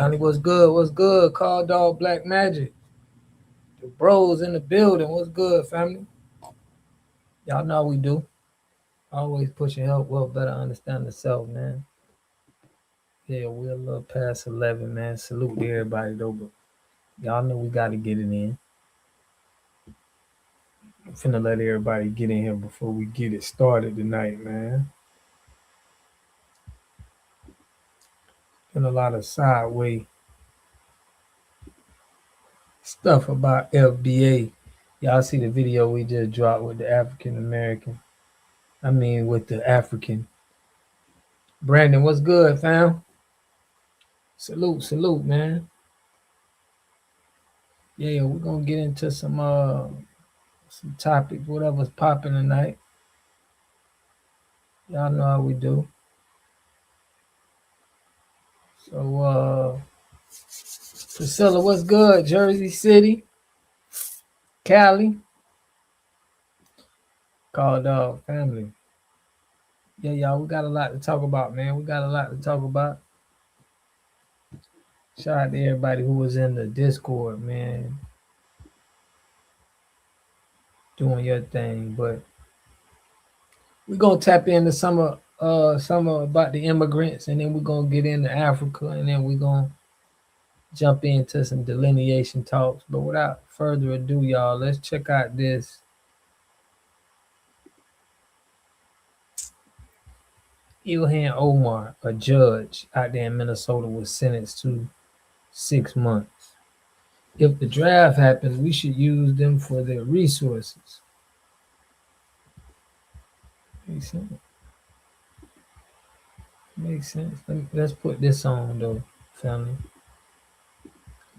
Family, what's good? What's good? Call Dog Black Magic. The bros in the building. What's good, family? Y'all know how we do. Always pushing help, well, better understand the self, man. Yeah, we're a little past 11, man. Salute to everybody, though. But y'all know we got to get it in. I'm finna let everybody get in here before we get it started tonight, man. Been a lot of sideways stuff about FBA. Y'all see the video we just dropped with the African American. With the African. Brandon, what's good, fam? Salute, man. Yeah, we're gonna get into some topics, whatever's popping tonight. Y'all know how we do. So, Priscilla, what's good? Jersey City, Cali, Call Dog family. Yeah, y'all, we got a lot to talk about, man. We got a lot to talk about. Shout out to everybody who was in the Discord, man. Doing your thing, but we're gonna tap into some about the immigrants, and then we're gonna get into Africa, and then we're gonna jump into some delineation talks. But without further ado, y'all, let's check out this. Ilhan Omar, a judge out there in Minnesota, was sentenced to 6 months. If the draft happens, we should use them for their resources. Makes sense. Makes sense. Let's put this on, though, family.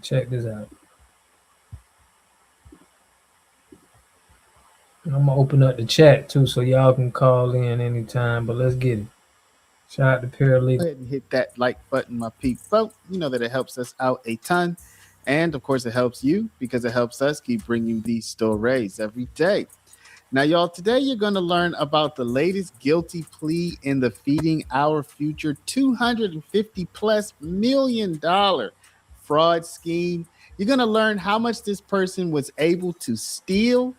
Check this out. And I'm going to open up the chat, too, so y'all can call in anytime, but let's get it. Shout out to Paralegal. Go ahead and hit that like button, my people. You know that it helps us out a ton. And, of course, it helps you because it helps us keep bringing you these stories every day. Now, y'all, today you're going to learn about the latest guilty plea in the Feeding Our Future $250+ million fraud scheme. You're going to learn how much this person was able to steal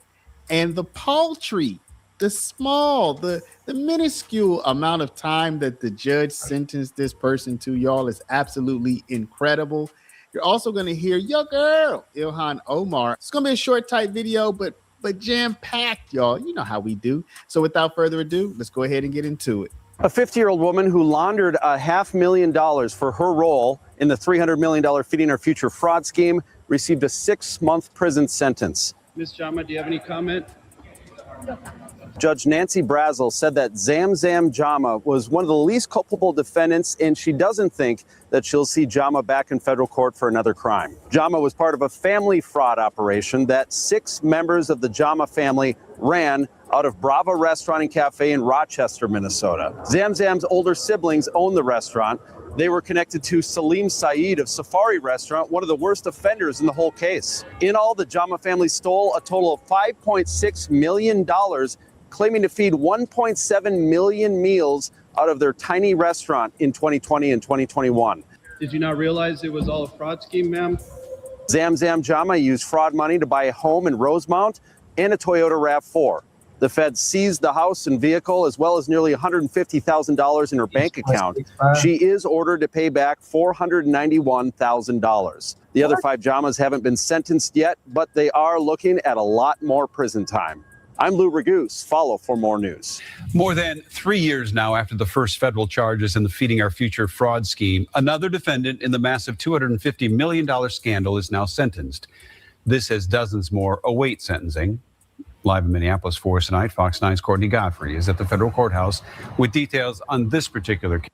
and the paltry, the small, the minuscule amount of time that the judge sentenced this person to, y'all, is absolutely incredible. You're also going to hear your girl, Ilhan Omar. It's going to be a short, tight video, but jam-packed, y'all. You know how we do. So without further ado, let's go ahead and get into it. A 50-year-old woman who laundered $500,000 for her role in the $300 million Feeding Our Future fraud scheme received a 6-month prison sentence. Ms. Jama, do you have any comment? Judge Nancy Brazel said that Zamzam Jama was one of the least culpable defendants, and she doesn't think that she'll see Jama back in federal court for another crime. Jama was part of a family fraud operation that 6 members of the Jama family ran out of Brava Restaurant and Cafe in Rochester, Minnesota. Zamzam's older siblings owned the restaurant. They were connected to Salim Saeed of Safari Restaurant, one of the worst offenders in the whole case. In all, the Jama family stole a total of $5.6 million, claiming to feed 1.7 million meals out of their tiny restaurant in 2020 and 2021. Did you not realize it was all a fraud scheme, ma'am? Zamzam Jama used fraud money to buy a home in Rosemount and a Toyota RAV4. The feds seized the house and vehicle, as well as nearly $150,000 in her bank account. She is ordered to pay back $491,000. The other 5 Jamas haven't been sentenced yet, but they are looking at a lot more prison time. I'm Lou Raguse. Follow for more news. More than 3 years now after the first federal charges in the Feeding Our Future fraud scheme, another defendant in the massive $250 million scandal is now sentenced. This as dozens more await sentencing. Live in Minneapolis for us tonight, Fox 9's Courtney Godfrey is at the federal courthouse with details on this particular case.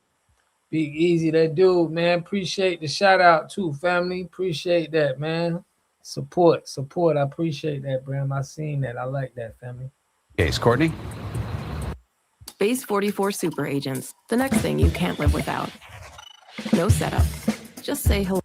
Big Easy, that dude, man. Appreciate the shout out too, family. Appreciate that, man. Support. I appreciate that, Bram. I seen that. I like that, family. Case, Courtney. Base 44 super agents. The next thing you can't live without. No setup. Just say hello.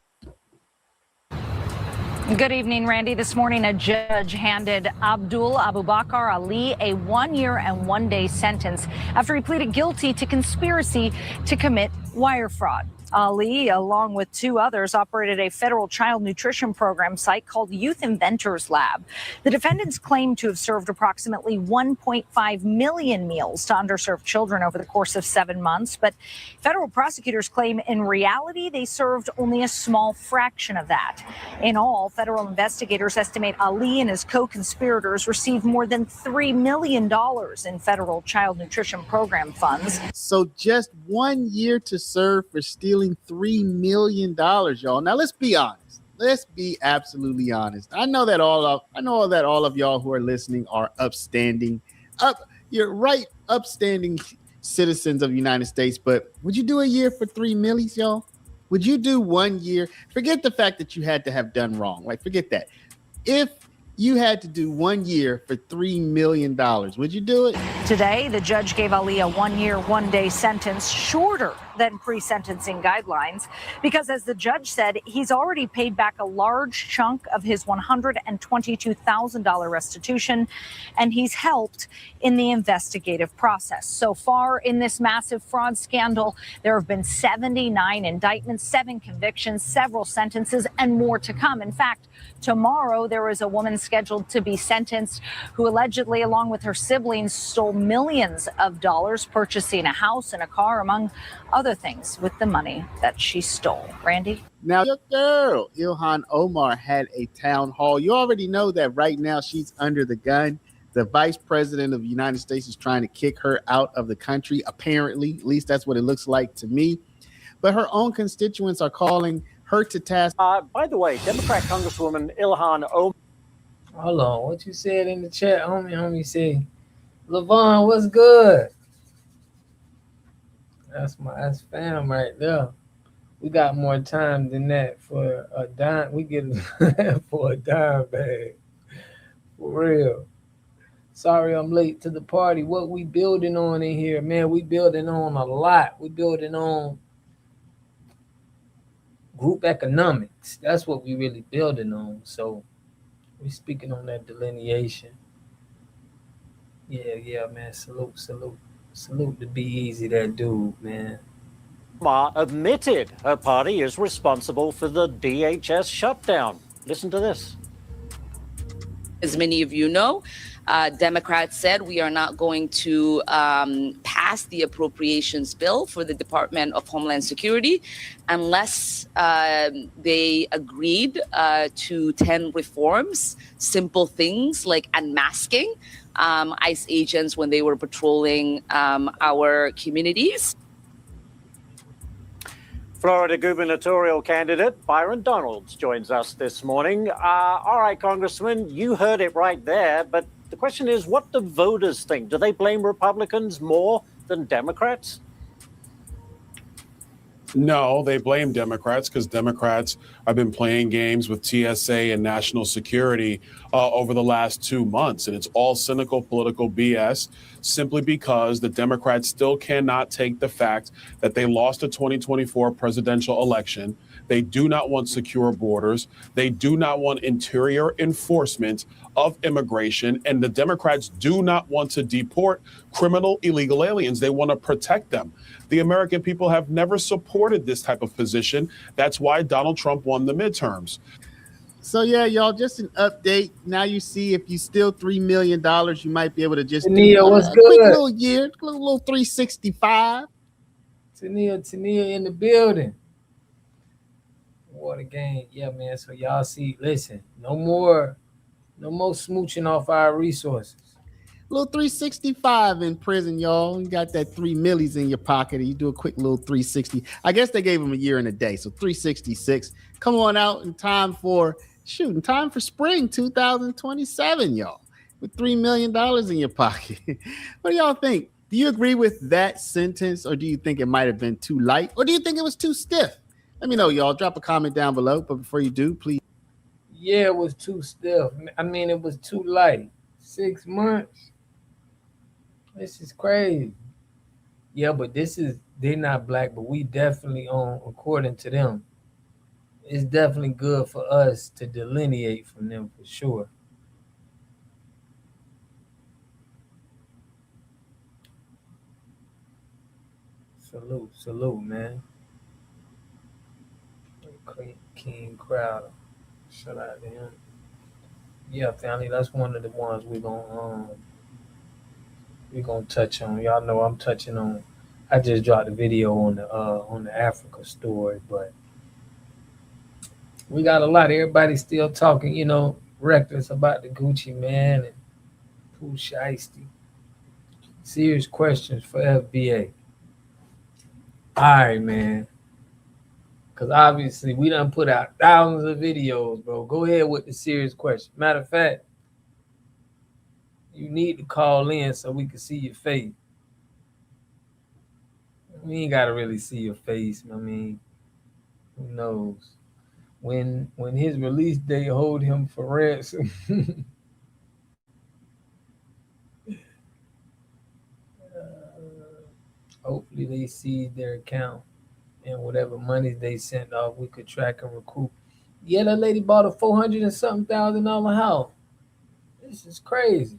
Good evening, Randy. This morning, a judge handed Abdul Abubakar Ali a 1 year and 1 day sentence after he pleaded guilty to conspiracy to commit wire fraud. Ali, along with two others, operated a federal child nutrition program site called Youth Inventors Lab. The defendants claim to have served approximately 1.5 million meals to underserved children over the course of 7 months, but federal prosecutors claim in reality they served only a small fraction of that. In all, federal investigators estimate Ali and his co-conspirators received more than $3 million in federal child nutrition program funds. So just 1 year to serve for stealing $3 million, y'all. Now let's be honest. Let's be absolutely honest. I know that all of y'all who are listening are upstanding, upstanding citizens of the United States. But would you do a year for $3 million, y'all? Would you do 1 year? Forget the fact that you had to have done wrong. Like, forget that. If you had to do 1 year for $3 million, would you do it? Today, the judge gave Ali a 1 year, 1 day sentence, shorter than pre-sentencing guidelines, because as the judge said, he's already paid back a large chunk of his $122,000 restitution, and he's helped in the investigative process. So far in this massive fraud scandal, there have been 79 indictments, 7 convictions, several sentences, and more to come. In fact, tomorrow there is a woman scheduled to be sentenced who allegedly, along with her siblings, stole millions of dollars, purchasing a house and a car, among other things, with the money that she stole. Randy? Now, your girl, Ilhan Omar, had a town hall. You already know that right now she's under the gun. The vice president of the United States is trying to kick her out of the country, apparently. At least that's what it looks like to me. But her own constituents are calling her to task. By the way, Democrat Congresswoman Ilhan Omar. Hold on, what you said in the chat, homie said, Levon, what's good? That's fam right there. We got more time than that for a dime. We get for a dime bag. For real. Sorry I'm late to the party. What we building on in here, man, we building on a lot. We building on group economics. That's what we really building on. So we speaking on that delineation. Yeah, man. Salute to Be Easy, that dude, man. Admitted her party is responsible for the DHS shutdown. Listen to this. As many of you know, Democrats said we are not going to pass the appropriations bill for the Department of Homeland Security unless they agreed to 10 reforms, simple things like unmasking ICE agents when they were patrolling our communities. Florida gubernatorial candidate Byron Donalds joins us this morning. All right, Congressman, you heard it right there. But the question is, what do voters think? Do they blame Republicans more than Democrats? No, they blame Democrats because Democrats have been playing games with TSA and national security over the last 2 months. And it's all cynical political BS simply because the Democrats still cannot take the fact that they lost the 2024 presidential election. They do not want secure borders. They do not want interior enforcement of immigration. And the Democrats do not want to deport criminal illegal aliens. They want to protect them. The American people have never supported this type of position. That's why Donald Trump won the midterms. So, yeah, y'all, just an update. Now you see if you steal $3 million, you might be able to just Tania, what's good? Quick little year, little 365. Tania in the building. What a game. Yeah, man. So y'all see, listen, no more smooching off our resources. Little 365 in prison, y'all. You got that 3 millies in your pocket, and you do a quick little 360. I guess they gave him a year and a day, so 366. Come on out in time for spring 2027, y'all, with $3 million in your pocket. What do y'all think? Do you agree with that sentence, or do you think it might have been too light, or do you think it was too stiff? Let me know, y'all. Drop a comment down below, but before you do, please. Yeah, it was too stiff. I mean, it was too light. 6 months. This is crazy. Yeah, but they're not black, but we definitely according to them, it's definitely good for us to delineate from them for sure. Salute, man. King Crowder. Shout out to him. Yeah, family, that's one of the ones we gonna touch on. Y'all know I'm touching on. I just dropped a video on the Africa story, but we got a lot. Everybody still talking, reckless about the Gucci man and Pooh Shiesty. Serious questions for FBA. All right, man. Because obviously we done put out thousands of videos, bro. Go ahead with the serious question. Matter of fact, you need to call in so we can see your face. We ain't gotta really see your face. I mean, who knows? When his release date hold him for ransom. Hopefully they seize their account and whatever money they sent off, we could track and recoup. Yeah, that lady bought a 400 and something $1,000 house. This is crazy.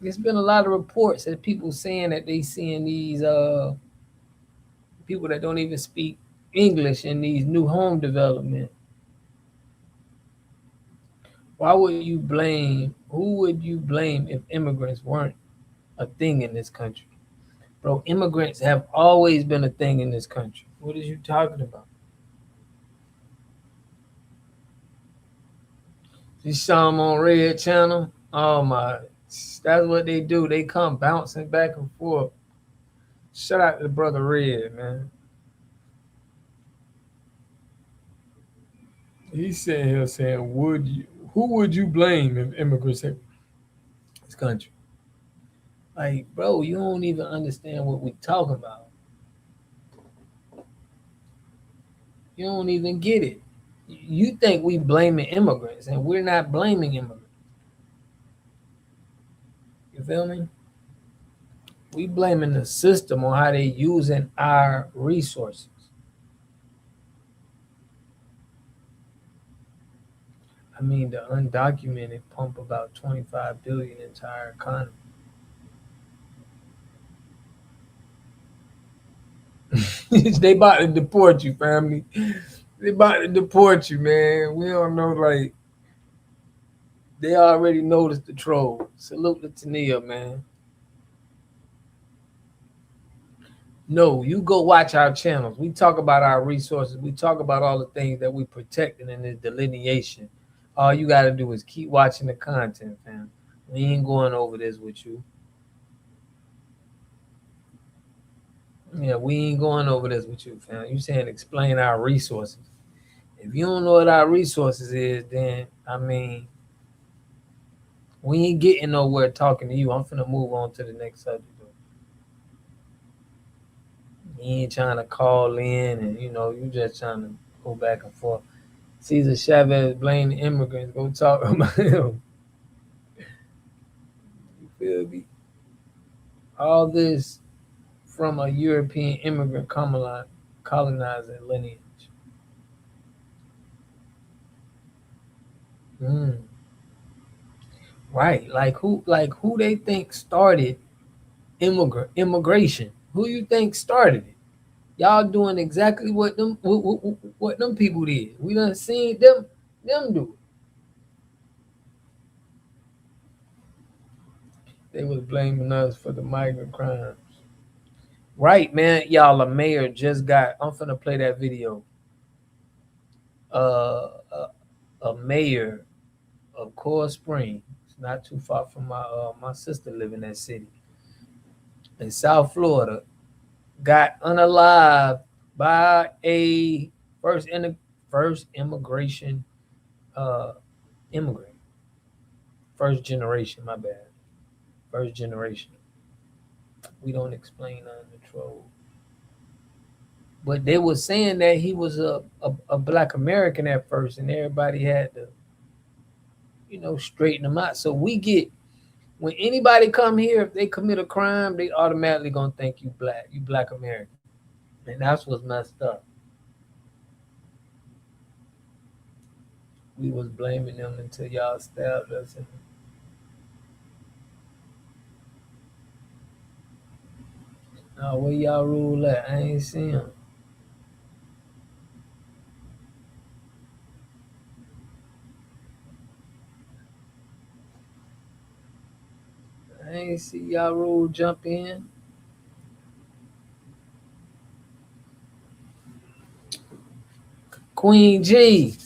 There's been a lot of reports that people saying that they seeing these people that don't even speak English in these new home development. Why would you blame? Who would you blame if immigrants weren't a thing in this country? Bro, immigrants have always been a thing in this country. What is you talking about? You saw them on Red Channel? Oh my, that's what they do. They come bouncing back and forth. Shout out to the brother Red, man. He's sitting here saying, who would you blame if immigrants hit this country? Like, bro, you don't even understand what we talking about. You don't even get it. You think we blaming immigrants, and we're not blaming immigrants. You feel me? We blaming the system on how they using our resources. I mean, the undocumented pump about 25 billion into our economy. They about to deport you, family. They about to deport you, man. We don't know, like, they already noticed the troll. Salute to Tania, man. No, you go watch our channels. We talk about our resources. We talk about all the things that we protecting in this delineation. All you got to do is keep watching the content, fam. We ain't going over this with you. Yeah, we ain't going over this with you, fam. You saying explain our resources. If you don't know what our resources is, then, I mean, we ain't getting nowhere talking to you. I'm finna move on to the next subject. You ain't trying to call in and, you just trying to go back and forth. Cesar Chavez blame the immigrants. Go talk about him. You feel me? All this from a European immigrant colonizer lineage. Right. Like who they think started immigration? Who you think started it? Y'all doing exactly what them people did. We done seen them do it. They was blaming us for the migrant crimes. Right, man. Y'all, a mayor just got, I'm finna play that video. A mayor of Coral Springs, not too far from my sister live in that city, in South Florida, got unalived by a first immigration immigrant. First generation, my bad. First generation. We don't explain on the troll. But they were saying that he was a Black American at first, and everybody had to, straighten him out. So we get, when anybody come here, if they commit a crime, they automatically gonna think you Black American. And that's what's messed up. We was blaming them until y'all stabbed us. Where y'all rule at? I ain't seen him. ain't see y'all rule jump in. Queen G.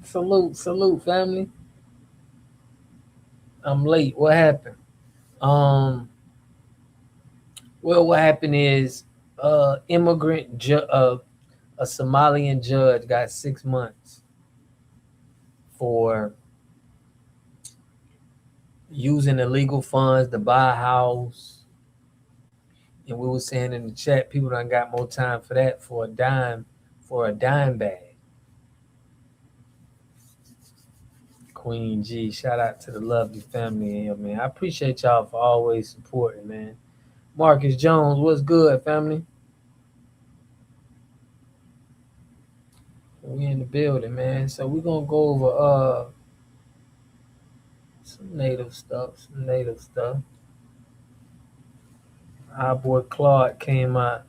Salute, family. I'm late. What happened? Well, what happened is, a Somalian judge got 6 months for using illegal funds to buy a house. And we were saying in the chat, people done got more time for that for a dime bag. Queen G, shout out to the lovely family here, man. I appreciate y'all for always supporting, man. Marcus Jones, what's good, family? We in the building, man. So we're gonna go over some native stuff. Our boy Claude came out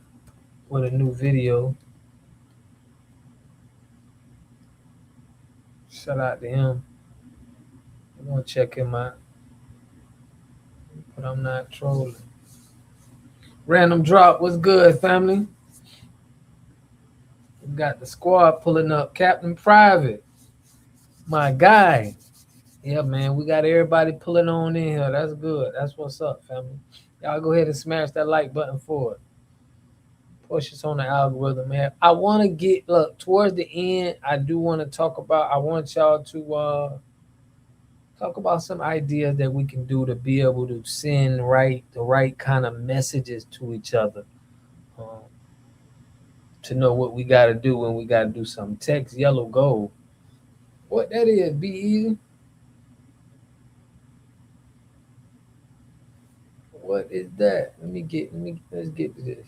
with a new video. Shout out to him. We're gonna check him out. But I'm not trolling. Random drop, what's good, family? We got the squad pulling up. Captain Private, my guy. Yeah, man, we got everybody pulling on in here. That's good. That's what's up, family. Y'all go ahead and smash that like button for it. Push us on the algorithm, man. I want to get, look, towards the end, I do want to talk about, I want y'all to talk about some ideas that we can do to be able to send the right kind of messages to each other. To know what we got to do when we got to do something. Text yellow gold. What that is, be easy. What is that? Let's get to this.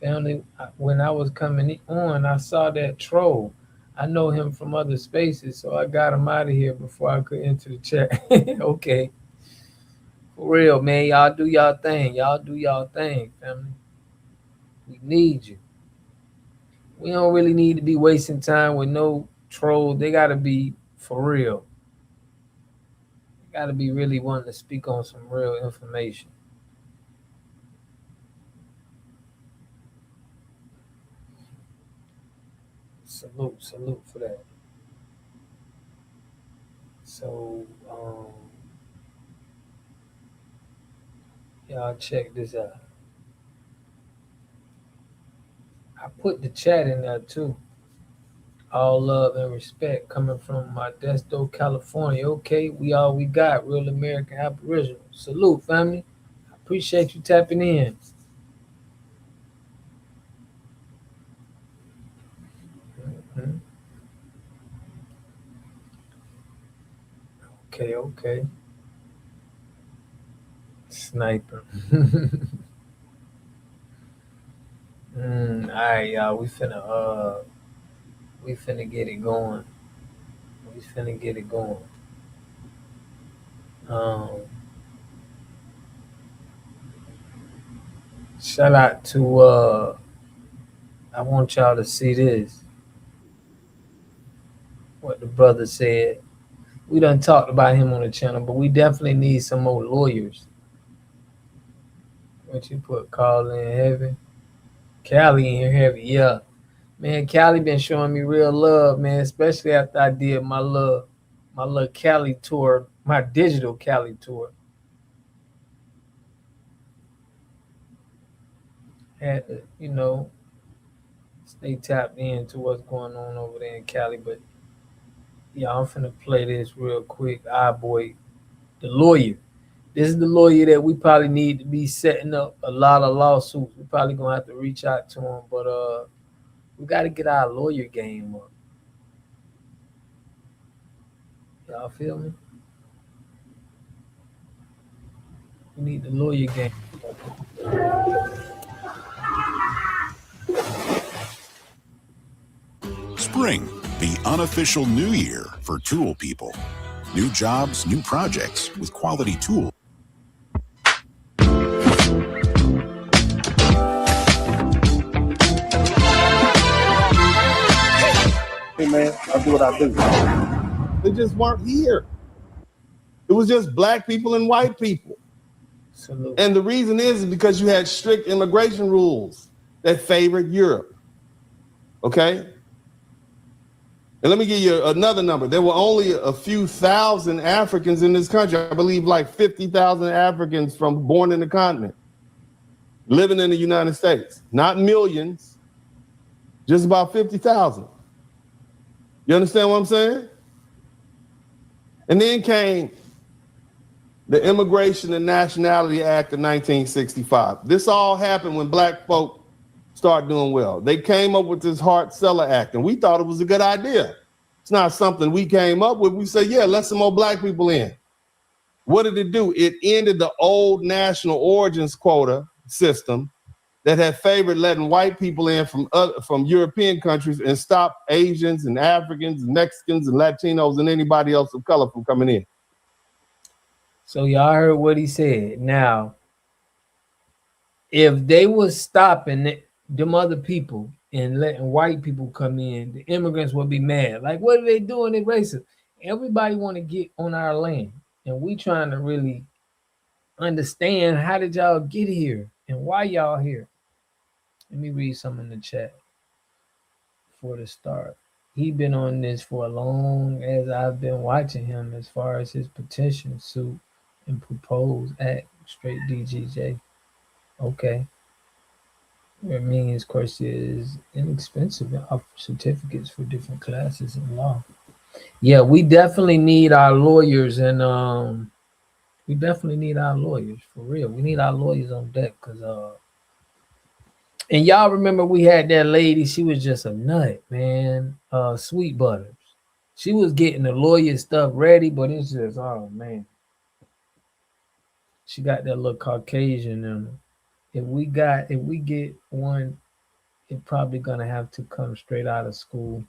Family, when I was coming on, I saw that troll. I know him from other spaces, so I got him out of here before I could enter the chat. Okay. For real, man. Y'all do y'all thing. Y'all do y'all thing, family. We need you. We don't really need to be wasting time with no troll. They got to be for real. They got to be really wanting to speak on some real information. Salute for that. So, y'all check this out. I put the chat in there too. All love and respect coming from Modesto, California. Okay, we all we got. Real American Aboriginal. Salute, family. I appreciate you tapping in. Mm-hmm. Okay. Sniper. All right, y'all. We finna get it going. Shout out to I want y'all to see this. What the brother said. We done talked about him on the channel, but we definitely need some more lawyers. What you put, call in heavy? Cali in here heavy, yeah. Man, Cali been showing me real love, man, especially after I did my little Cali tour, my digital Cali tour. Had to, stay tapped into what's going on over there in Cali. But yeah, I'm finna play this real quick. Boy, the lawyer. This is the lawyer that we probably need to be setting up a lot of lawsuits. We probably gonna have to reach out to him, but we gotta get our lawyer game up. Y'all feel me? We need the lawyer game. Spring, the unofficial new year for tool people. New jobs, new projects with quality tools. Hey man, I do what I do. They just weren't here. It was just black people and white people. Salute. And the reason is because you had strict immigration rules that favored Europe. Okay? And let me give you another number. There were only a few thousand Africans in this country. I believe like 50,000 Africans born in the continent living in the United States. Not millions, just about 50,000. You understand what I'm saying? And then came the Immigration and Nationality Act of 1965. This all happened when black folk started doing well. They came up with this Hart-Celler Act, and we thought it was a good idea. It's not something we came up with. We said, yeah, let some more black people in. What did it do? It ended the old national origins quota system that had favored letting white people in from European countries and stopped Asians and Africans and Mexicans and Latinos and anybody else of color from coming in. So y'all heard what he said. Now, if they was stopping them other people and letting white people come in, the immigrants would be mad. Like, what are they doing? They racist. Everybody want to get on our land, and we trying to really understand how did y'all get here and why y'all here. Let me read some in the chat for the start. He been on this for as long as I've been watching him as far as his petition suit and proposed act. Straight DGJ. Okay. It means, of course, is inexpensive and offer certificates for different classes in law. Yeah, we definitely need our lawyers, and we definitely need our lawyers for real. We need our lawyers on deck, cause and y'all remember we had that lady. She was just a nut, man. Sweet Butters. She was getting the lawyer stuff ready, but it's just, oh man. She got that little Caucasian in her. If we get one, it probably gonna have to come straight out of school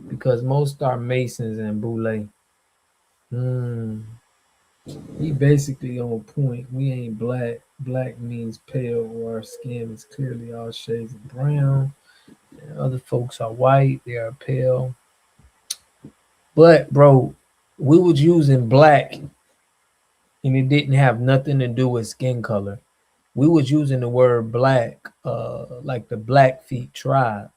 because most are Masons and Boule. He basically on point. We ain't black. Black means pale, or our skin is clearly all shades of brown. And other folks are white. They are pale. But bro, we was using black, and it didn't have nothing to do with skin color. We was using the word black, like the Blackfeet tribe.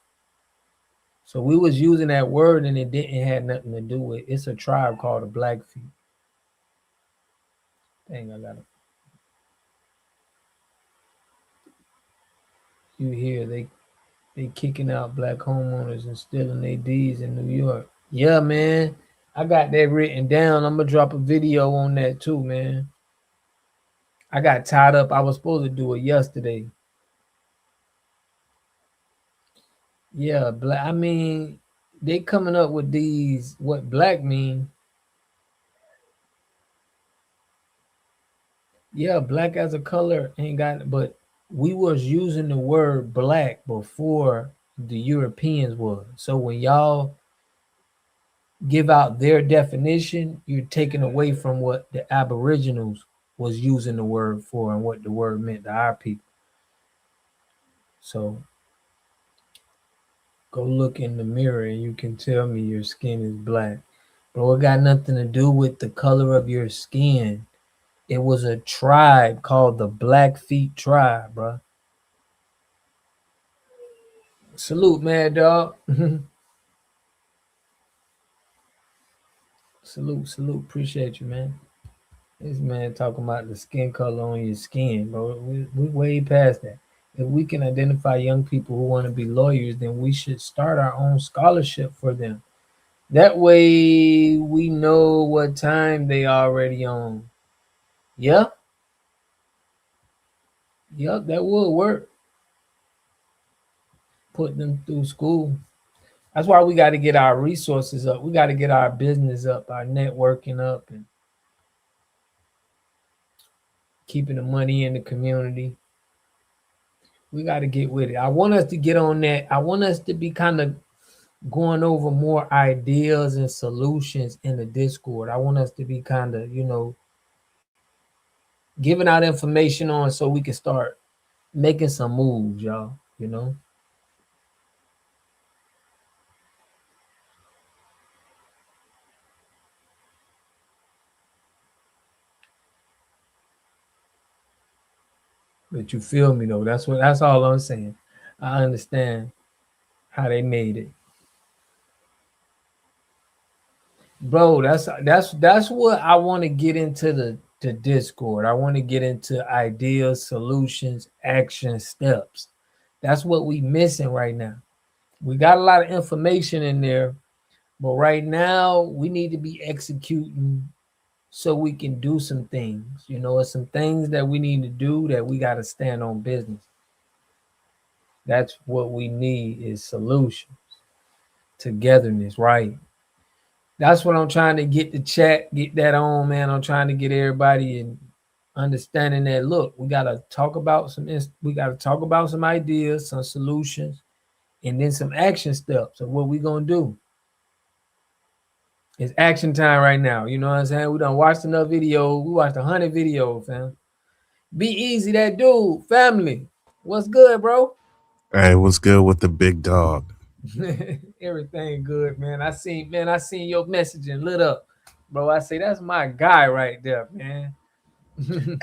So we was using that word, and it didn't have nothing to do with. It's a tribe called the Blackfeet. Dang, I gotta. You hear they kicking out black homeowners and stealing their deeds in New York. Yeah, man. I got that written down. I'm gonna drop a video on that too, man. I got tied up. I was supposed to do it yesterday. Yeah, black. I mean, they coming up with these what black mean. Yeah, black as a color ain't got, but we was using the word black before the Europeans was. So when y'all give out their definition, you're taking away from what the Aboriginals was using the word for and what the word meant to our people. So go look in the mirror and you can tell me your skin is black. Bro, it got nothing to do with the color of your skin. It was a tribe called the Blackfeet tribe, bro. Salute, mad dog. Salute. Appreciate you, man. This man talking about the skin color on your skin, bro. We way past that. If we can identify young people who want to be lawyers, then we should start our own scholarship for them. That way we know what time they already on. Yep, that would work. Put them through school. That's why we got to get our resources up. We got to get our business up, our networking up, and keeping the money in the community. We got to get with it. I want us to get on that. I want us to be kind of going over more ideas and solutions in the Discord. I want us to be kind of, giving out information on so we can start making some moves, y'all. But you feel me though. That's all I'm saying. I understand how they made it. Bro, that's what I want to get into the Discord. I want to get into ideas, solutions, action steps. That's what we missing right now. We got a lot of information in there, but right now we need to be executing so we can do some things. You know, it's some things that we need to do that we got to stand on business. That's what we need is solutions, togetherness, right? That's what I'm trying to get the chat, get that on, man. I'm trying to get everybody in understanding that look, we gotta talk about some ideas, some solutions, and then some action steps of what we gonna do. It's action time right now. You know what I'm saying? We done watched enough video. We watched 100 videos, fam. Be easy, that dude, family. What's good, bro? Hey, what's good with the big dog? Everything good, man. I seen your message and lit up, bro. I say that's my guy right there, man.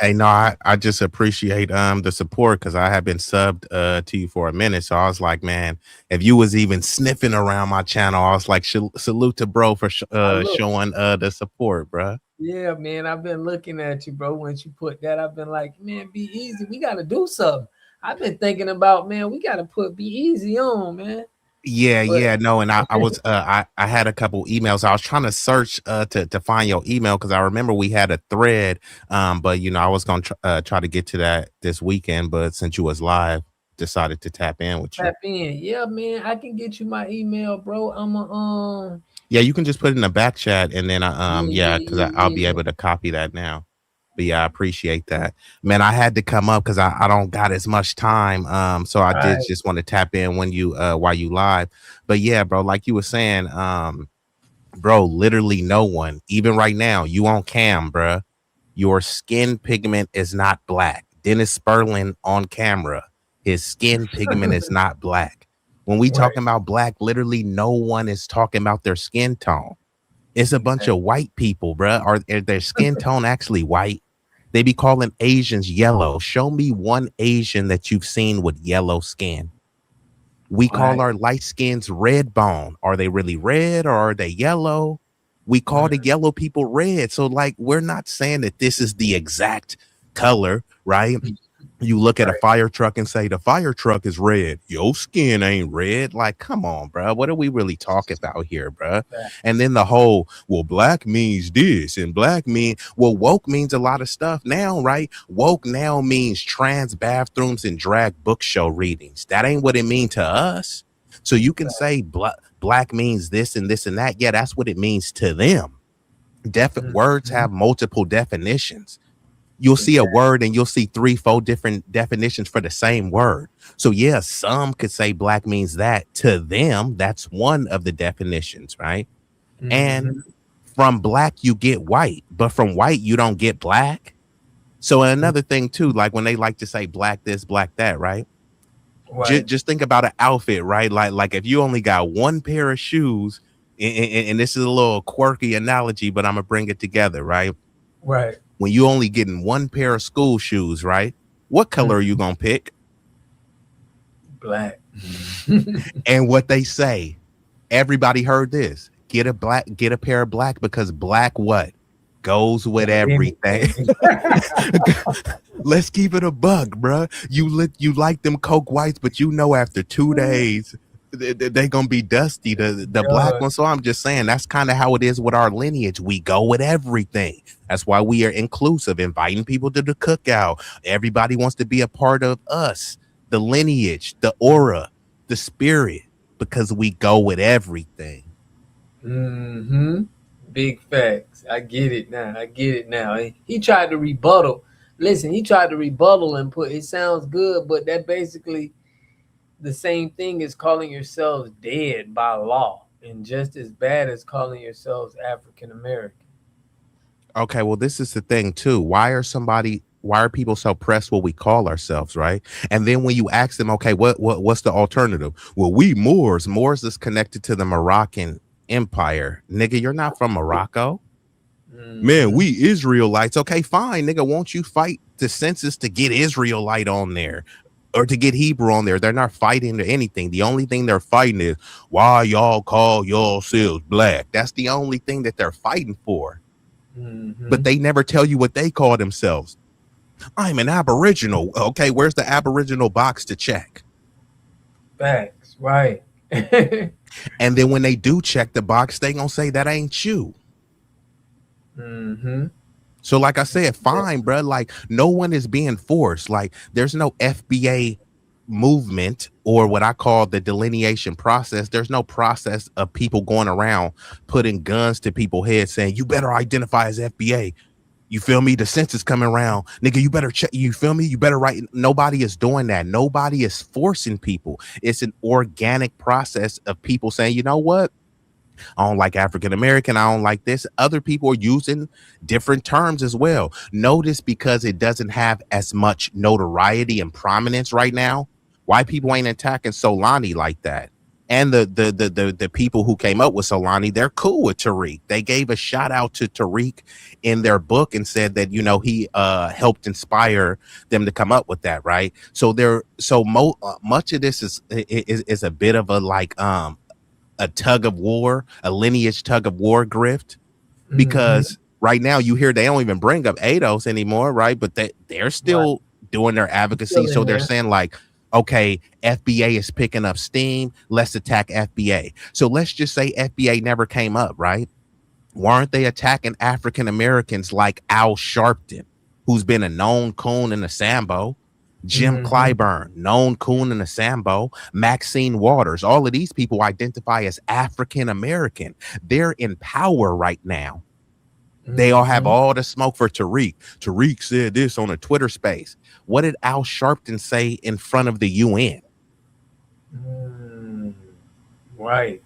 Hey, no, I just appreciate the support because I have been subbed to you for a minute. So I was like, man, if you was even sniffing around my channel, I was like, salute to bro for showing the support, bro. Yeah, man. I've been looking at you, bro. Once you put that, I've been like, man, be easy. We gotta do something. I've been thinking about, man, we gotta put be easy on, man. Yeah, no, and I was I had a couple emails. I was trying to search to find your email because I remember we had a thread, but you know I was gonna try to get to that this weekend, but since you was live, decided to tap in with you. Tap in, yeah, man. I can get you my email, bro. Yeah, you can just put it in the back chat, and then because I'll be able to copy that now. But yeah, I appreciate that, man. I had to come up because I don't got as much time. So I did just want to tap in when you while you live. But yeah, bro, like you were saying, bro, literally no one, even right now, you on cam, bro. Your skin pigment is not black. Dennis Sperling on camera, his skin pigment is not black. When we talking about black, literally no one is talking about their skin tone. It's a bunch of white people, bro. Are their skin tone actually white? They be calling Asians yellow. Show me one Asian that you've seen with yellow skin. We call our light skins red bone. Are they really red or are they yellow? We call the yellow people red. So like, we're not saying that this is the exact color, right? You look at a fire truck and say the fire truck is red. Your skin ain't red. Like, come on, bro. What are we really talking about here, bro? And then the whole, well, black means this and black woke means a lot of stuff now, right? Woke now means trans bathrooms and drag book show readings. That ain't what it means to us. So you can say black means this and this and that. Yeah, that's what it means to them. Words have multiple definitions. You'll see a word and you'll see 3-4 different definitions for the same word. So yeah, some could say black means that. To them, that's one of the definitions, right? And from black, you get white, but from white, you don't get black. So another thing too, like when they like to say black this, black that, right? Just think about an outfit, right? Like if you only got one pair of shoes, and this is a little quirky analogy, but I'm gonna bring it together, right? Right. When you only getting one pair of school shoes, right? What color are you gonna pick? Black. And what they say, everybody heard this. Get a pair of black because black what? Goes with everything. Let's keep it a bug, bro. You like them Coke Whites, but you know after 2 days they gonna be dusty, the black one. So I'm just saying that's kind of how it is with our lineage. We go with everything. That's why we are inclusive, inviting people to the cookout. Everybody wants to be a part of us, the lineage, the aura, the spirit, because we go with everything. Big facts. I get it now. He tried to rebuttal. Listen, he tried to rebuttal and put it sounds good, but that basically the same thing as calling yourselves dead by law and just as bad as calling yourselves African American. Okay, well, this is the thing too. Why are people so pressed what we call ourselves, right? And then when you ask them, okay, what's the alternative? Well, we Moors. Moors is connected to the Moroccan Empire. Nigga, you're not from Morocco. Man, we Israelites. Okay, fine, nigga. Won't you fight the census to get Israelite on there or to get Hebrew on there. They're not fighting anything. The only thing they're fighting is why y'all call yourselves black. That's the only thing that they're fighting for. But they never tell you what they call themselves. I'm an Aboriginal. Okay, where's the Aboriginal box to check? Facts, right. And then when they do check the box, they gonna say that ain't you. So like I said, fine, bro. Like no one is being forced. Like there's no FBA movement or what I call the delineation process. There's no process of people going around putting guns to people's heads saying, you better identify as FBA. You feel me? The census coming around, nigga, you better check. You feel me? You better write. Nobody is doing that. Nobody is forcing people. It's an organic process of people saying, you know what? I don't like African American. I don't like this. Other people are using different terms as well. Notice because it doesn't have as much notoriety and prominence right now, why people ain't attacking Solani like that. And the people who came up with Solani, they're cool with Tariq. They gave a shout out to Tariq in their book and said that, you know, he helped inspire them to come up with that. Right. So much of this is a bit of a like a tug of war, a lineage tug of war grift, because right now you hear they don't even bring up ADOS anymore, right? But they're still doing their advocacy. So they're saying like, okay, FBA is picking up steam. Let's attack FBA. So let's just say FBA never came up, right? Why aren't they attacking African Americans like Al Sharpton, who's been a known coon in the Sambo? Jim Clyburn, known coon in the Sambo, Maxine Waters, all of these people identify as African American. They're in power right now. They all have all the smoke for Tariq. Tariq said this on a Twitter space. What did Al Sharpton say in front of the UN? Right.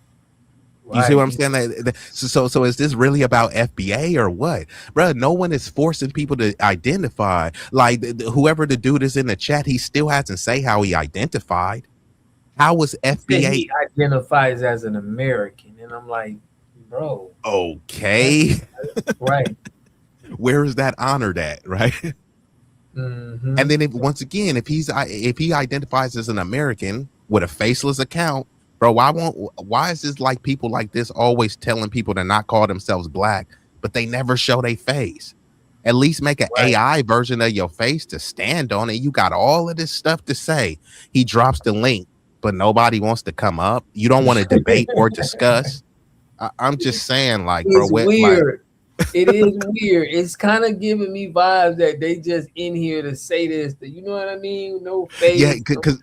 You see what I'm saying? So is this really about FBA or what? Bro, no one is forcing people to identify. Like whoever the dude is in the chat, he still hasn't say how he identified. How was FBA? He identifies as an American. And I'm like, bro. Okay. Right. Where is that honored at? Right. And then once again, if he identifies as an American with a faceless account, bro, why is this like people like this always telling people to not call themselves black, but they never show their face? At least make an AI version of your face to stand on it. You got all of this stuff to say. He drops the link, but nobody wants to come up. You don't want to debate or discuss. I'm just saying, like, it's bro, weird. It is weird. It's kind of giving me vibes that they just in here to say this. You know what I mean? No face. Yeah, because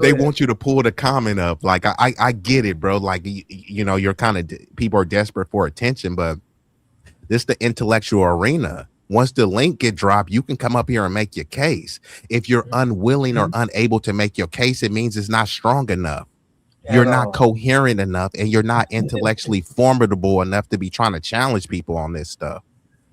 they want you to pull the comment up. Like I get it, bro. Like you know, you're kind of people are desperate for attention, but this is the intellectual arena. Once the link get dropped, you can come up here and make your case. If you're unwilling or unable to make your case, it means it's not strong enough. You're not coherent enough, and you're not intellectually formidable enough to be trying to challenge people on this stuff.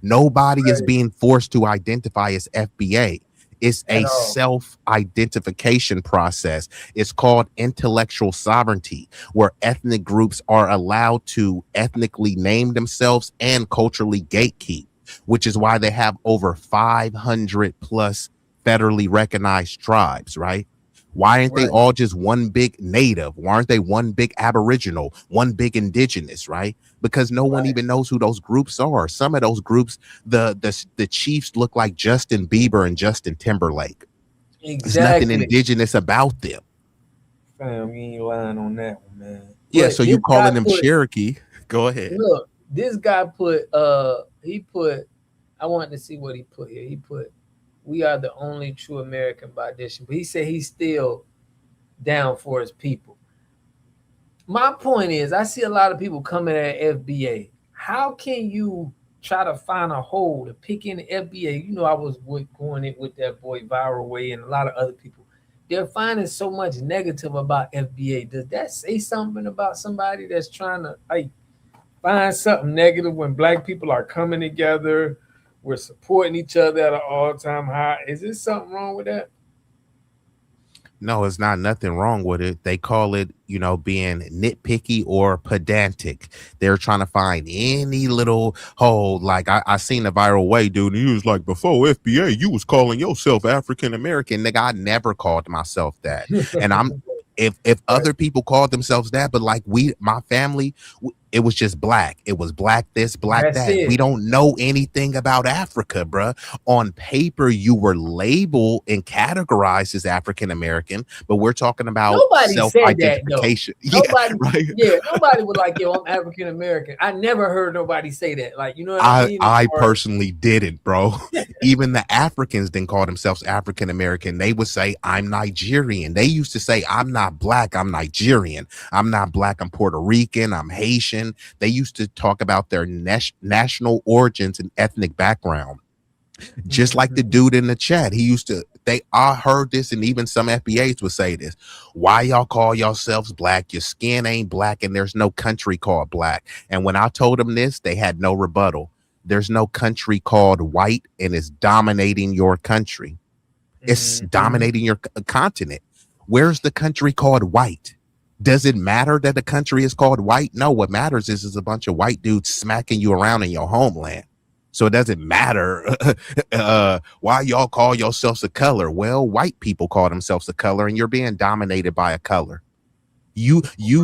Nobody is being forced to identify as FBA. It's a self-identification process. It's called intellectual sovereignty, where ethnic groups are allowed to ethnically name themselves and culturally gatekeep, which is why they have over 500 plus federally recognized tribes, right? Why aren't they all just one big native? Why aren't they one big aboriginal, one big indigenous, right? Because no one even knows who those groups are. Some of those groups, the chiefs look like Justin Bieber and Justin Timberlake. Exactly. There's nothing indigenous about them. Fam, you ain't lying on that one, man. Yeah, But so you calling them Cherokee. Go ahead. Look, this guy put, I wanted to see what he put here. He put, we are the only true American by addition. But he said he's still down for his people. My point is, I see a lot of people coming at FBA. How can you try to find a hole to pick in the FBA? You know, I was going in with that boy Viral Way and a lot of other people. They're finding so much negative about FBA. Does that say something about somebody that's trying to find something negative when black people are coming together? We're supporting each other at an all-time high. Is there something wrong with that? No, it's not nothing wrong with it. They call it, being nitpicky or pedantic. They're trying to find any little hole. Like I seen a viral way, dude. And he was like, before FBA, you was calling yourself African American. Nigga, I never called myself that. And if other people called themselves that, but like my family, it was just black. It was black this, black That's that. it. We don't know anything about Africa, bruh. On paper, you were labeled and categorized as African American, but we're talking about Nobody said that though. self-identification. Nobody, right. Nobody was like, "Yo, I'm African American." I never heard nobody say that. Like, you know what I mean? I personally didn't, bro. Even the Africans didn't call themselves African American. They would say, "I'm Nigerian." They used to say, "I'm not black, I'm Nigerian. I'm not black, I'm Puerto Rican, I'm Haitian." They used to talk about their national origins and ethnic background. Just like the dude in the chat, I heard this, and even some FBAs would say this. Why y'all call yourselves black? Your skin ain't black, and there's no country called black. And when I told them this, they had no rebuttal. There's no country called white, and it's dominating your country. It's dominating your continent. Where's the country called white? Does it matter that the country is called white? No, what matters is a bunch of white dudes smacking you around in your homeland. So it doesn't matter why y'all call yourselves a color. Well, white people call themselves a color, and you're being dominated by a color. You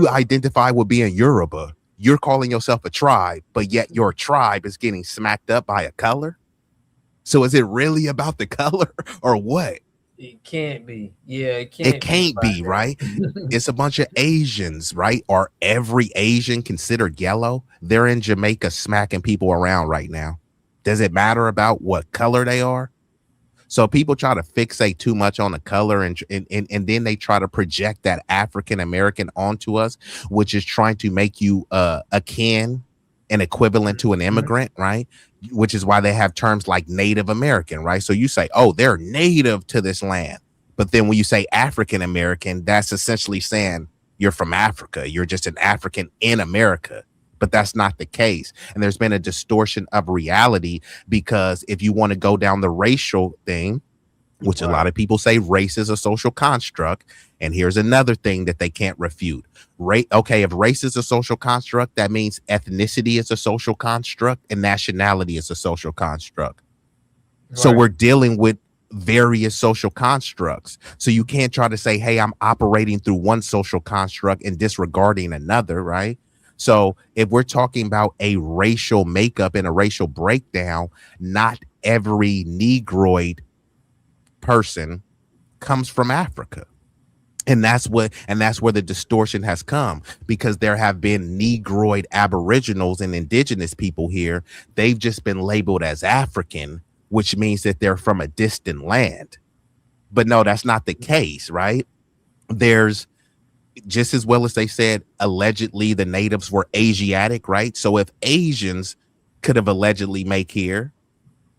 identify with being Yoruba. You're calling yourself a tribe, but yet your tribe is getting smacked up by a color. So is it really about the color or what? It can't be. Yeah, it can't be, right? It's a bunch of Asians, right? Are every Asian considered yellow? They're in Jamaica smacking people around right now. Does it matter about what color they are? So people try to fixate too much on the color, and then they try to project that African American onto us, which is trying to make you akin and equivalent to an immigrant, right? Which is why they have terms like Native American, right? So you say, oh, they're native to this land. But then when you say African American, that's essentially saying you're from Africa. You're just an African in America. But that's not the case. And there's been a distortion of reality, because if you want to go down the racial thing, which a lot of people say race is a social construct. And here's another thing that they can't refute. Okay, if race is a social construct, that means ethnicity is a social construct and nationality is a social construct. Right. So we're dealing with various social constructs. So you can't try to say, hey, I'm operating through one social construct and disregarding another, right? So if we're talking about a racial makeup and a racial breakdown, not every Negroid person comes from Africa. And that's where the distortion has come, because there have been Negroid aboriginals and indigenous people here. They've just been labeled as African, which means that they're from a distant land. But no, that's not the case, right? There's, just as well as they said, allegedly the natives were Asiatic, right? So if Asians could have allegedly made here,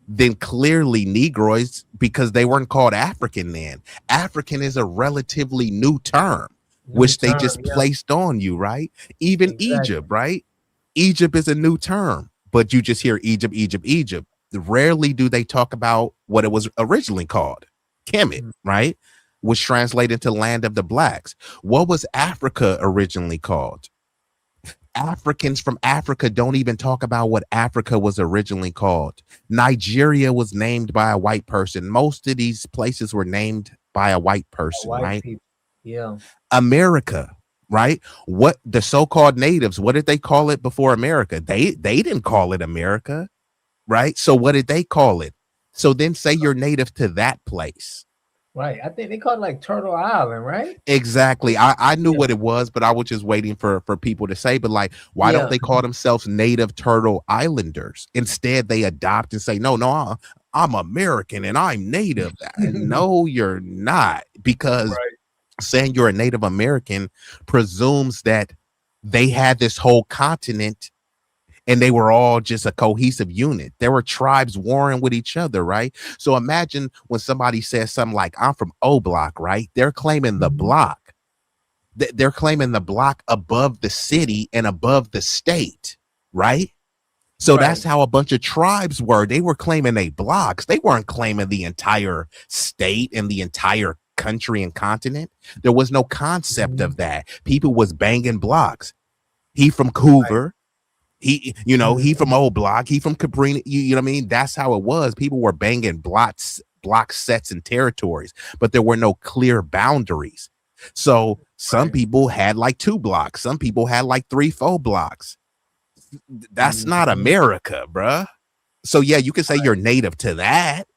then clearly Negroids, because they weren't called African then. African is a relatively new term, which they just placed on you, right? Even Egypt, right? Egypt is a new term, but you just hear Egypt, Egypt, Egypt. Rarely do they talk about what it was originally called, Kemet, right? Which translated to land of the blacks. What was Africa originally called? Africans from Africa don't even talk about what Africa was originally called. Nigeria was named by a white person. Most of these places were named by a white person, right? People. Yeah. America, right? What the so-called natives, what did they call it before America? They didn't call it America, right? So what did they call it? So then say you're native to that place. Right. I think they call it like Turtle Island, right? Exactly. I knew what it was, but I was just waiting for people to say, but like, why don't they call themselves Native Turtle Islanders? Instead, they adopt and say, no, I'm American and I'm Native. No, you're not, because saying you're a Native American presumes that they had this whole continent and they were all just a cohesive unit. There were tribes warring with each other, right? So imagine when somebody says something like, I'm from O Block, right? They're claiming the block. They're claiming the block above the city and above the state, right? So that's how a bunch of tribes were. They were claiming they blocks. They weren't claiming the entire state and the entire country and continent. There was no concept of that. People was banging blocks. He from Hoover. He, he from Old Block. He from Cabrini. You know what I mean? That's how it was. People were banging block sets and territories, but there were no clear boundaries. So some people had like 2 blocks. Some people had like 3-4 blocks. That's not America, bruh. So yeah, you can say you're native to that,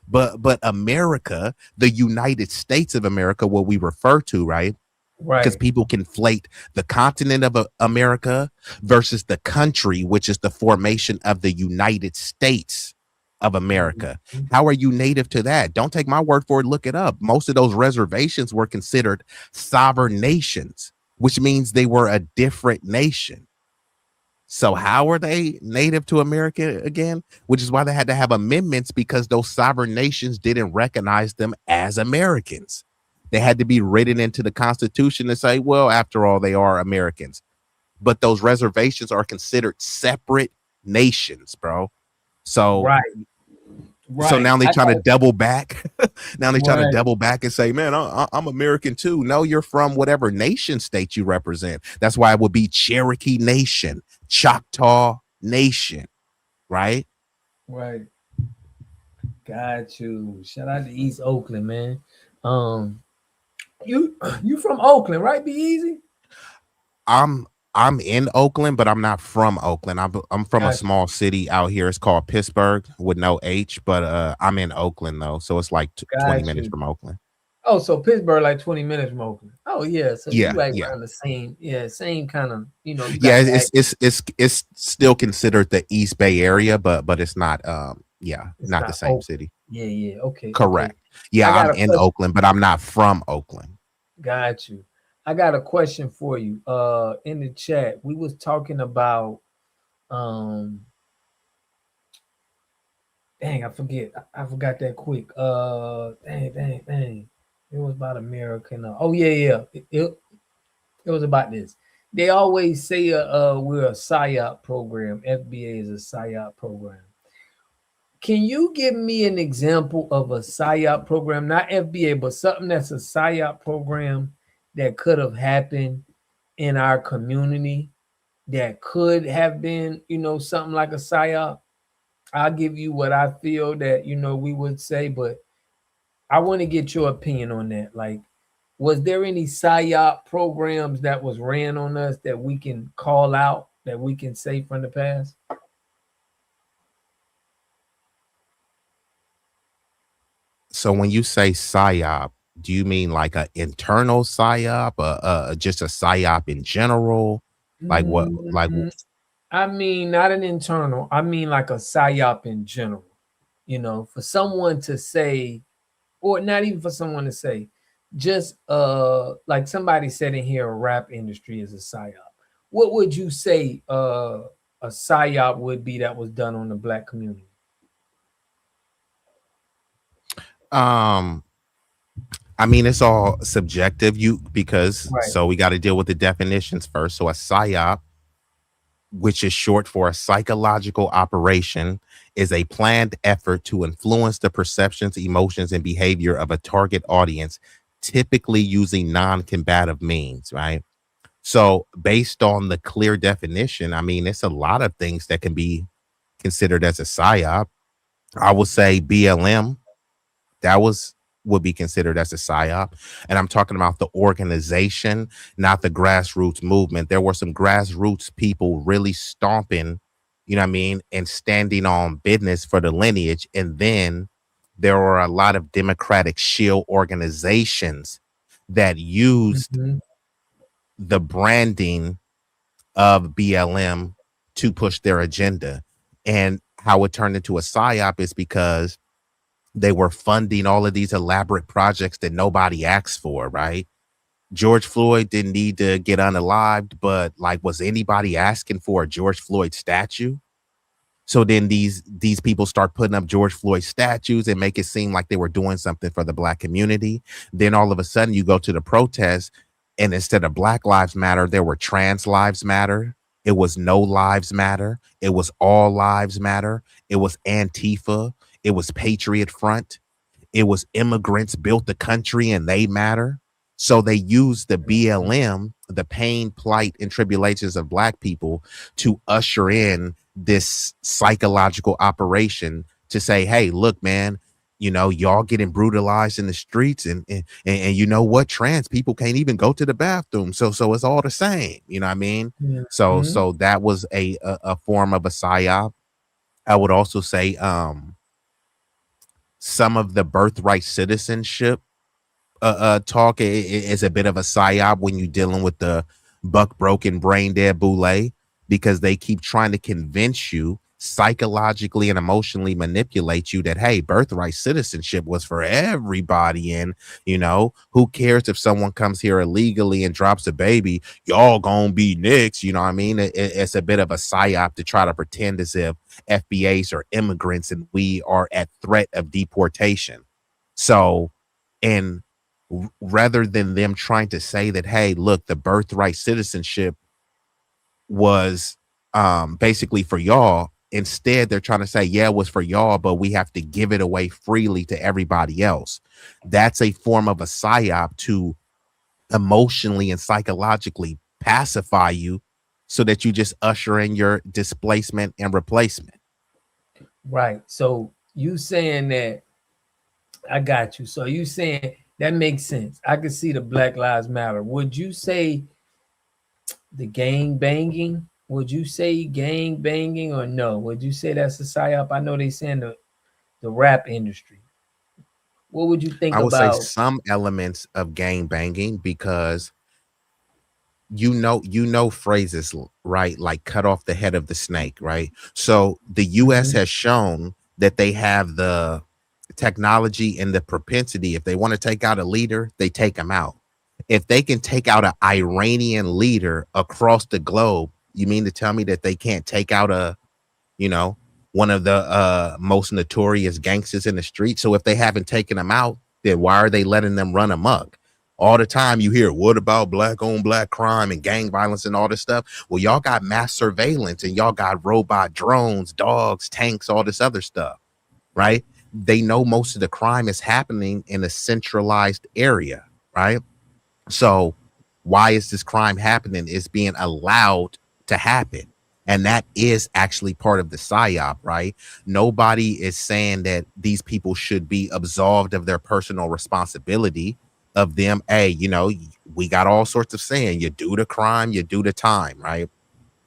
but America, the United States of America, what we refer to, right? Because people conflate the continent of America versus the country, which is the formation of the United States of America. How are you native to that? Don't take my word for it. Look it up. Most of those reservations were considered sovereign nations, which means they were a different nation. So how are they native to America again? Which is why they had to have amendments, because those sovereign nations didn't recognize them as Americans. They had to be written into the Constitution to say, well, after all, they are Americans. But those reservations are considered separate nations, bro. So, so now they're trying to double back. Now they're trying to double back and say, man, I'm American too. No, you're from whatever nation state you represent. That's why it would be Cherokee Nation, Choctaw Nation, right? Right. Got you. Shout out to East Oakland, man. You from Oakland, right? Be easy. I'm in Oakland, but I'm not from Oakland. I'm from a small city out here. It's called Pittsburgh with no H, but I'm in Oakland though, so it's like 20 minutes from Oakland. Oh, so Pittsburgh like 20 minutes from Oakland. Oh yeah, so yeah, you like around the same, same kind of, it's still considered the East Bay area, but it's not not the same city. Yeah, okay. Correct. Okay. Yeah, I'm in Oakland, but I'm not from Oakland. Got you. I got a question for you. In the chat, we was talking about dang, I forgot that quick. Dang. It was about American. It was about this. They always say we're a psyop program. FBA is a psyop program. Can you give me an example of a psyop program, not FBA, but something that's a psyop program that could have happened in our community that could have been, something like a psyop? I'll give you what I feel that, we would say, but I want to get your opinion on that. Like, was there any psyop programs that was ran on us that we can call out, that we can say from the past? So when you say psyop, do you mean like an internal psyop, just a psyop in general? Like what? Like I mean, not an internal. I mean like a psyop in general. For someone to say, or not even for someone to say, just like somebody said in here, a rap industry is a psyop. What would you say a psyop would be that was done on the Black community? I mean, it's all subjective. So we got to deal with the definitions first. So a psyop, which is short for a psychological operation, is a planned effort to influence the perceptions, emotions, and behavior of a target audience, typically using non-combative means, right? So based on the clear definition, I mean, it's a lot of things that can be considered as a psyop. I would say BLM, would be considered as a psyop. And I'm talking about the organization, not the grassroots movement. There were some grassroots people really stomping, and standing on business for the lineage. And then there were a lot of Democratic shield organizations that used the branding of BLM to push their agenda. And how it turned into a psyop is because they were funding all of these elaborate projects that nobody asked for, right? George Floyd didn't need to get unalived, but like, was anybody asking for a George Floyd statue? So then these people start putting up George Floyd statues and make it seem like they were doing something for the Black community. Then all of a sudden you go to the protest, and instead of Black Lives Matter, there were Trans Lives Matter. It was No Lives Matter. It was All Lives Matter. It was Antifa. It was Patriot Front. it was immigrants built the country and they matter. So they used the BLM, the pain, plight, and tribulations of Black people, to usher in this psychological operation to say, hey, look, man, you know, y'all getting brutalized in the streets, and you know what, trans people can't even go to the bathroom, so it's all the same, you know what I mean? So that was a form of a psyop. I would also say some of the birthright citizenship talk is a bit of a psyop when you're dealing with the buck broken brain dead boule, because they keep trying to convince you, psychologically and emotionally manipulate you, that hey, birthright citizenship was for everybody, and you know, who cares if someone comes here illegally and drops a baby, y'all gonna be next, you know what I mean? It's a bit of a psyop to try to pretend as if FBAs are immigrants and we are at threat of deportation. So, and rather than them trying to say that, hey, look, the birthright citizenship was basically for y'all, instead they're trying to say, yeah, it was for y'all, but we have to give it away freely to everybody else. That's a form of a psyop to emotionally and psychologically pacify you so that you just usher in your displacement and replacement. Right. So you saying that, I got you. So you saying that makes sense. I can see the Black Lives Matter. Would you say the gang banging? Would you say gang banging or no? Would you say that's a psyop? I know they saying the rap industry. What would you think I would say about some elements of gang banging, because you know phrases, right? Like cut off the head of the snake, right? So the US has shown that they have the technology and the propensity. If they want to take out a leader, they take them out. If they can take out an Iranian leader across the globe, you mean to tell me that they can't take out one of the most notorious gangsters in the street? So if they haven't taken them out, then why are they letting them run amok? All the time you hear, what about black on black crime and gang violence and all this stuff? Well, y'all got mass surveillance and y'all got robot drones, dogs, tanks, all this other stuff, right? They know most of the crime is happening in a centralized area, right? So why is this crime happening? It's being allowed to happen. And that is actually part of the psyop, right? Nobody is saying that these people should be absolved of their personal responsibility of them. Hey, we got all sorts of saying, you do the crime, you do the time, right?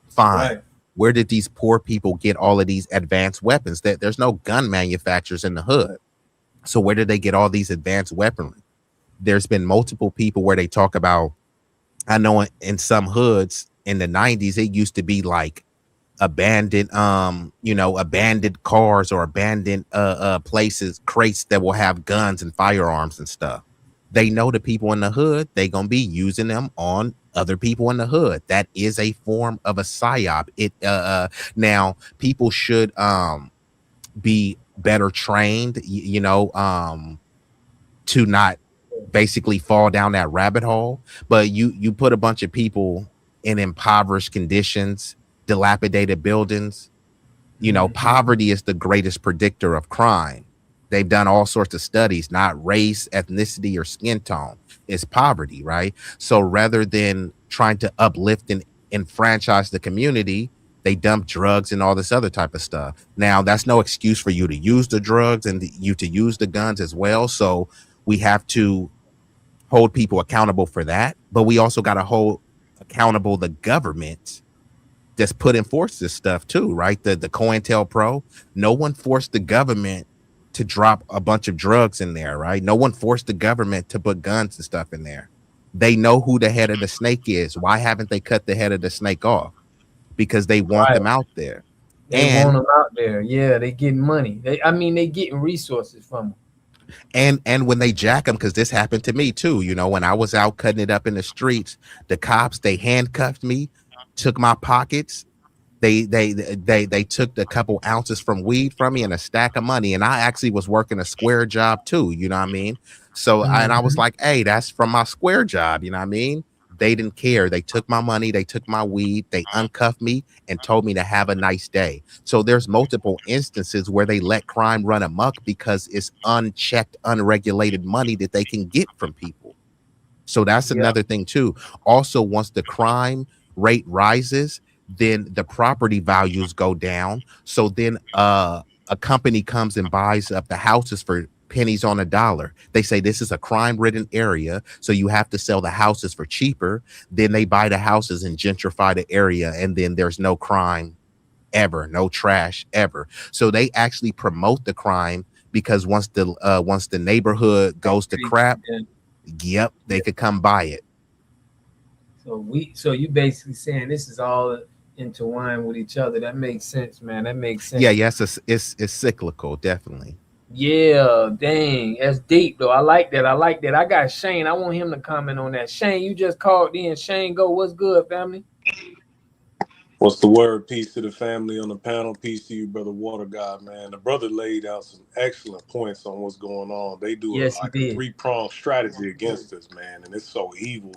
Fine. Right. Where did these poor people get all of these advanced weapons? That there's no gun manufacturers in the hood. So where did they get all these advanced weaponry? There's been multiple people where they talk about, I know in some hoods in the 90s, it used to be like abandoned abandoned cars or abandoned places, crates that will have guns and firearms and stuff. They know the people in the hood, they gonna be using them on other people in the hood. That is a form of a psyop. It now people should be better trained, to not basically fall down that rabbit hole. But you put a bunch of people in impoverished conditions, dilapidated buildings, poverty is the greatest predictor of crime. They've done all sorts of studies, not race, ethnicity, or skin tone. It's poverty, right? So rather than trying to uplift and enfranchise the community, they dump drugs and all this other type of stuff. Now, that's no excuse for you to use the drugs and you to use the guns as well. So we have to hold people accountable for that. But we also got to hold accountable the government that's put in force this stuff too, right? The COINTELPRO, no one forced the government to drop a bunch of drugs in there, right? No one forced the government to put guns and stuff in there. They know who the head of the snake is. Why haven't they cut the head of the snake off? Because they want them out there. They want them out there. Yeah, they getting money. They getting resources from them. And when they jack them, because this happened to me too, when I was out cutting it up in the streets, the cops, they handcuffed me, took my pockets. They took a couple ounces from weed from me and a stack of money. And I actually was working a square job too. You know what I mean? So and I was like, hey, that's from my square job. You know what I mean? they didn't care. They took my money, they took my weed, they uncuffed me and told me to have a nice day. So there's multiple instances where they let crime run amok because it's unchecked, unregulated money that they can get from people. So that's another thing too. Also, once the crime rate rises, then the property values go down. So then a company comes and buys up the houses for pennies on a dollar. They say this is a crime-ridden area, so you have to sell the houses for cheaper. Then they buy the houses and gentrify the area, and then there's no crime ever, no trash ever. So they actually promote the crime because once the neighborhood goes to crap, yep, they could come buy it. So you basically saying this is all intertwined with each other. That makes sense, man. That makes sense. Yeah, yes, it's cyclical, definitely. Yeah, dang, that's deep though. I like that. I got Shane. I want him to comment on that. Shane, you just called in. Shane, go. What's good, family? What's the word? Peace to the family on the panel. Peace to you, brother Water God, man. The brother laid out some excellent points on what's going on. They do a three-pronged strategy against us, man, and it's so evil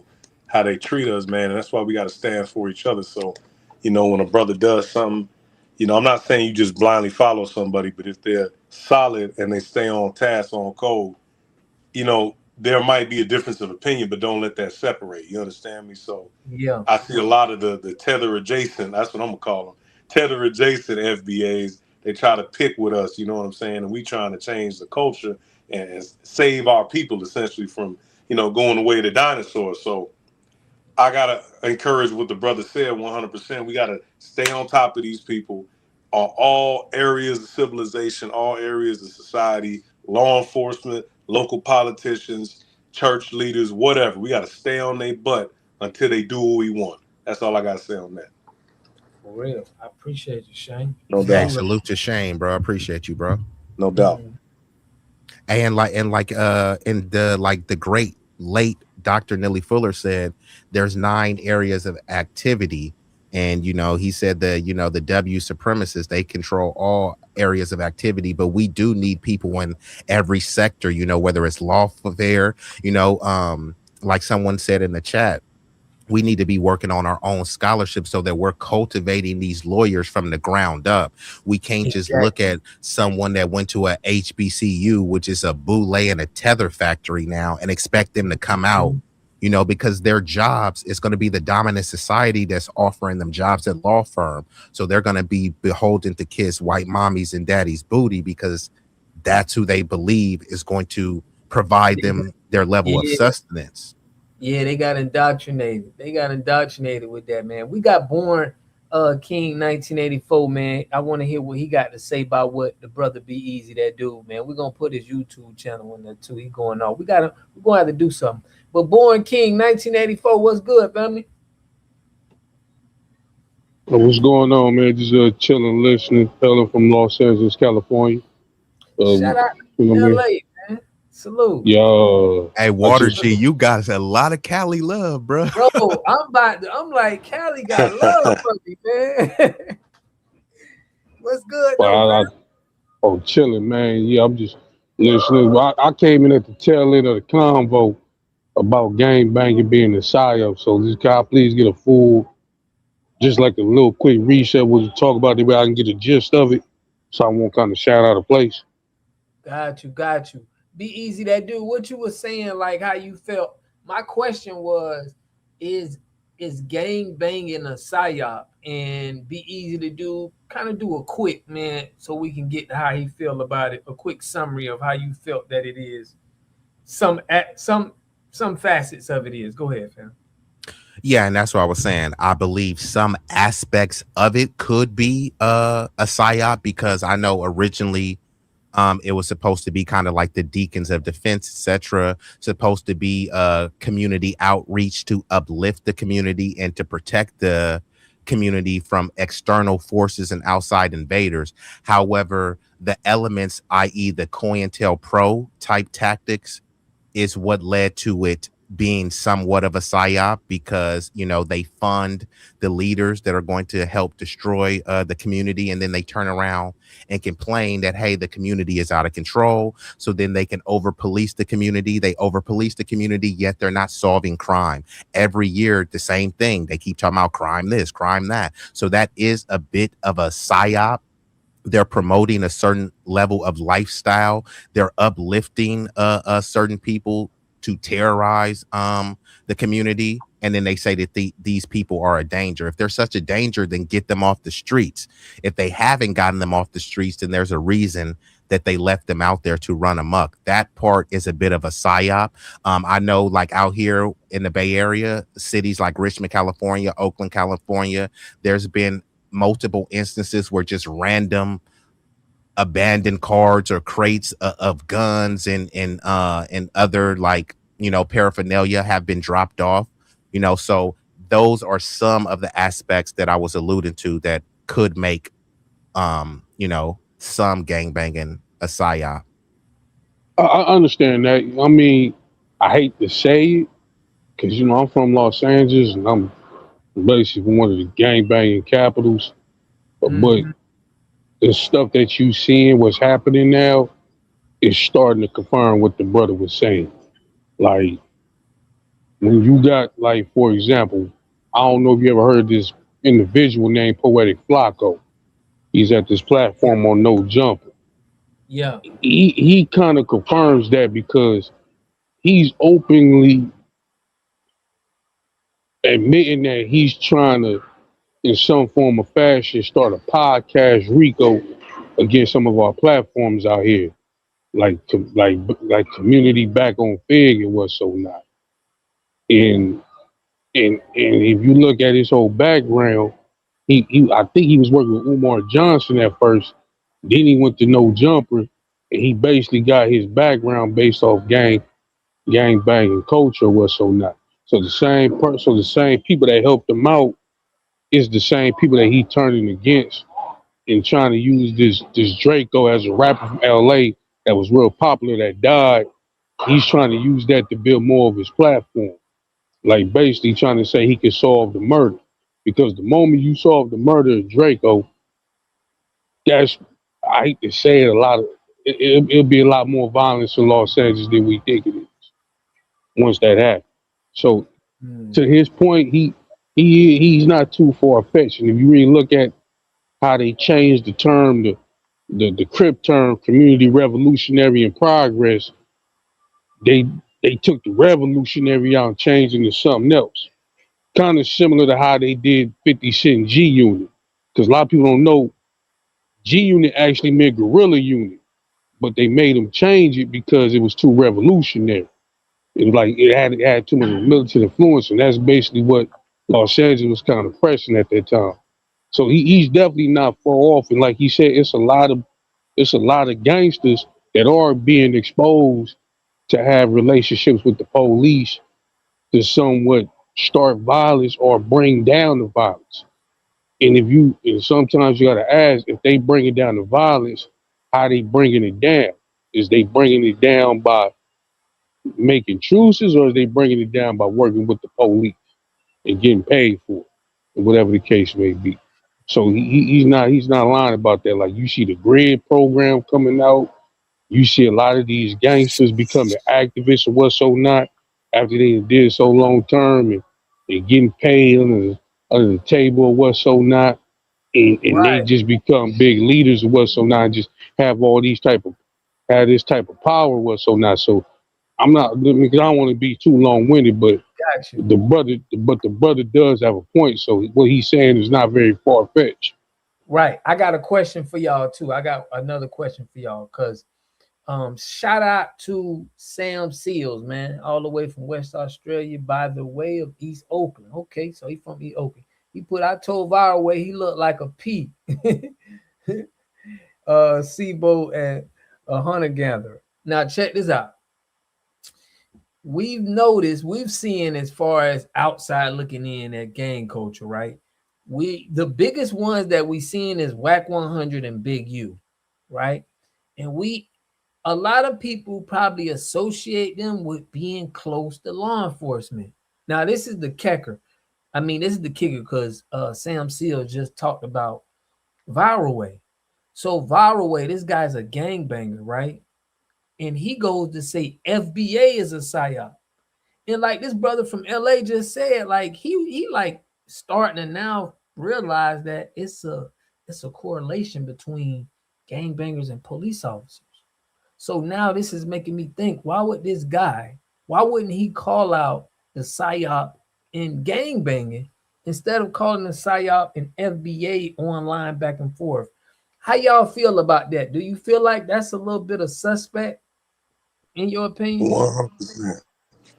how they treat us, man, and that's why we got to stand for each other. So, when a brother does something, I'm not saying you just blindly follow somebody, but if they're solid and they stay on task, on code, there might be a difference of opinion, but don't let that separate. You understand me? So yeah, I see a lot of the tether adjacent, that's what I'm gonna call them, tether adjacent FBAs. They try to pick with us, you know what I'm saying? And we trying to change the culture and save our people essentially from, going away to dinosaurs. So I gotta encourage what the brother said 100%. We gotta stay on top of these people on all areas of civilization, all areas of society, law enforcement, local politicians, church leaders, whatever. We gotta stay on their butt until they do what we want. That's all I gotta say on that. For real. I appreciate you, Shane. No doubt. Yeah, salute to Shane, bro. I appreciate you, bro. No doubt. And in the great late Dr. Nellie Fuller said, there's 9 areas of activity. And, he said that, the W supremacists, they control all areas of activity, but we do need people in every sector, whether it's lawfare, like someone said in the chat, we need to be working on our own scholarship so that we're cultivating these lawyers from the ground up. We can't just look at someone that went to a HBCU, which is a boule and a tether factory now, and expect them to come out, because their jobs is going to be the dominant society that's offering them jobs at law firm. So they're going to be beholden to kiss white mommies and daddy's booty because that's who they believe is going to provide them their level of sustenance. Yeah, they got indoctrinated. With that, man. We got Born King 1984, man. I want to hear what he got to say about what the brother Be Easy, that dude, man. We're gonna put his YouTube channel in there too. He going on. We're gonna have to do something. But Born King 1984, what's good, family? What's going on, man? Just chilling, listening, hailing from Los Angeles, California. Shout out to LA, man. Salute. Yeah. Hey, Water G, you got a lot of Cali love, bro. Bro, I'm like, Cali got love for me, man. What's good, though, chilling, man. Yeah, I'm just listening. I came in at the tail end of the convo about gang banging being a psyop. So this guy, please get a full, just like a little quick reset, what you talk about, the way I can get a gist of it, so I won't kind of shout out a place. Got you. Be Easy, that dude. What you were saying, like how you felt. My question was, is gang banging a psyop? And Be Easy to do, kind of do a quick, man, so we can get how he feel about it. A quick summary of how you felt that it is. Some facets of it is. Go ahead, fam. Yeah, and that's what I was saying. I believe some aspects of it could be a psyop, because I know originally it was supposed to be kind of like the deacons of defense, etc., supposed to be community outreach to uplift the community and to protect the community from external forces and outside invaders. However, the elements, i.e. the COINTELPRO type tactics, is what led to it being somewhat of a psyop because, you know, they fund the leaders that are going to help destroy the community, and then they turn around and complain that, hey, the community is out of control, so then they can over police the community. They over police the community, yet they're not solving crime. Every year the same thing, they keep talking about crime this, crime that. So that is a bit of a psyop. They're promoting a certain level of lifestyle. They're uplifting certain people to terrorize the community, and then they say that these people are a danger. If they're such a danger, then get them off the streets. If they haven't gotten them off the streets, then there's a reason that they left them out there to run amok. That part is a bit of a psyop. I know, like out here in the Bay Area, cities like Richmond, California, Oakland, California, there's been multiple instances where just random abandoned carts or crates of guns and other, like, you know, paraphernalia have been dropped off, you know. So those are some of the aspects that I was alluding to that could make you know, some gangbanging a psyop. I understand that. I mean, I hate to say it because, you know, I'm from Los Angeles and I'm basically one of the gangbanging capitals. But the stuff that you seeing, what's happening now, is starting to confirm what the brother was saying. Like, when you got, like, for example, I don't know if you ever heard this individual named Poetic Flacco. He's at this platform on No Jumper. Yeah. He kind of confirms that because he's openly admitting that he's trying to, in some form or fashion, start a podcast RICO against some of our platforms out here, like community back on Fig and what's so not. And if you look at his whole background, he I think he was working with Umar Johnson at first. Then he went to No Jumper, and he basically got his background based off gang banging culture, what's so not. So the same people that helped him out is the same people that he turning against and trying to use this Draco as a rapper from LA that was real popular that died. He's trying to use that to build more of his platform. Like basically trying to say he could solve the murder. Because the moment you solve the murder of Draco, that's, I hate to say it, it'll be a lot more violence in Los Angeles than we think it is once that happens. So to his point, he's not too far fetched. And if you really look at how they changed the term, the CRIP term, community revolutionary in progress, they took the revolutionary out and changed it to something else. Kind of similar to how they did 50 Cent G Unit. Because a lot of people don't know G Unit actually meant guerrilla unit, but they made them change it because it was too revolutionary. It was like it had too much militant influence, and that's basically what Los Angeles was kind of pressing at that time. So he's definitely not far off. And like he said, it's a lot of gangsters that are being exposed to have relationships with the police to somewhat start violence or bring down the violence. And sometimes you gotta ask, if they bringing down the violence, how they bringing it down? Is they bringing it down by making truces, or is they bringing it down by working with the police and getting paid for it, and whatever the case may be? So he's not lying about that. Like, you see the grid program coming out, you see a lot of these gangsters becoming activists or what so not after they did so long term and getting paid under the table or what so not, and they just become big leaders or what so not, and just have this type of power or what so not. So I'm not, because I don't want to be too long winded, but the brother does have a point. So what he's saying is not very far fetched. Right. I got a question for y'all too. I got another question for y'all because shout out to Sam Seals, man, all the way from West Australia by the way of East Oakland. Okay, so he from East Oakland. He put, I told Vara way he looked like a P. Seaboat and a hunter gatherer. Now check this out. We've seen, as far as outside looking in at gang culture, right? The biggest ones that we seen is Whack 100 and Big U, right? And a lot of people probably associate them with being close to law enforcement. Now, this is the kicker. I mean, this is the kicker because Sam Seal just talked about Viral Way. So Viral Way, this guy's a gangbanger, right? And he goes to say FBA is a psyop. And like this brother from LA just said, like he like starting to now realize that it's a correlation between gangbangers and police officers. So now this is making me think, why wouldn't he call out the psyop in gangbanging instead of calling the psyop in FBA online back and forth? How y'all feel about that? Do you feel like that's a little bit of suspect in your opinion? 100%.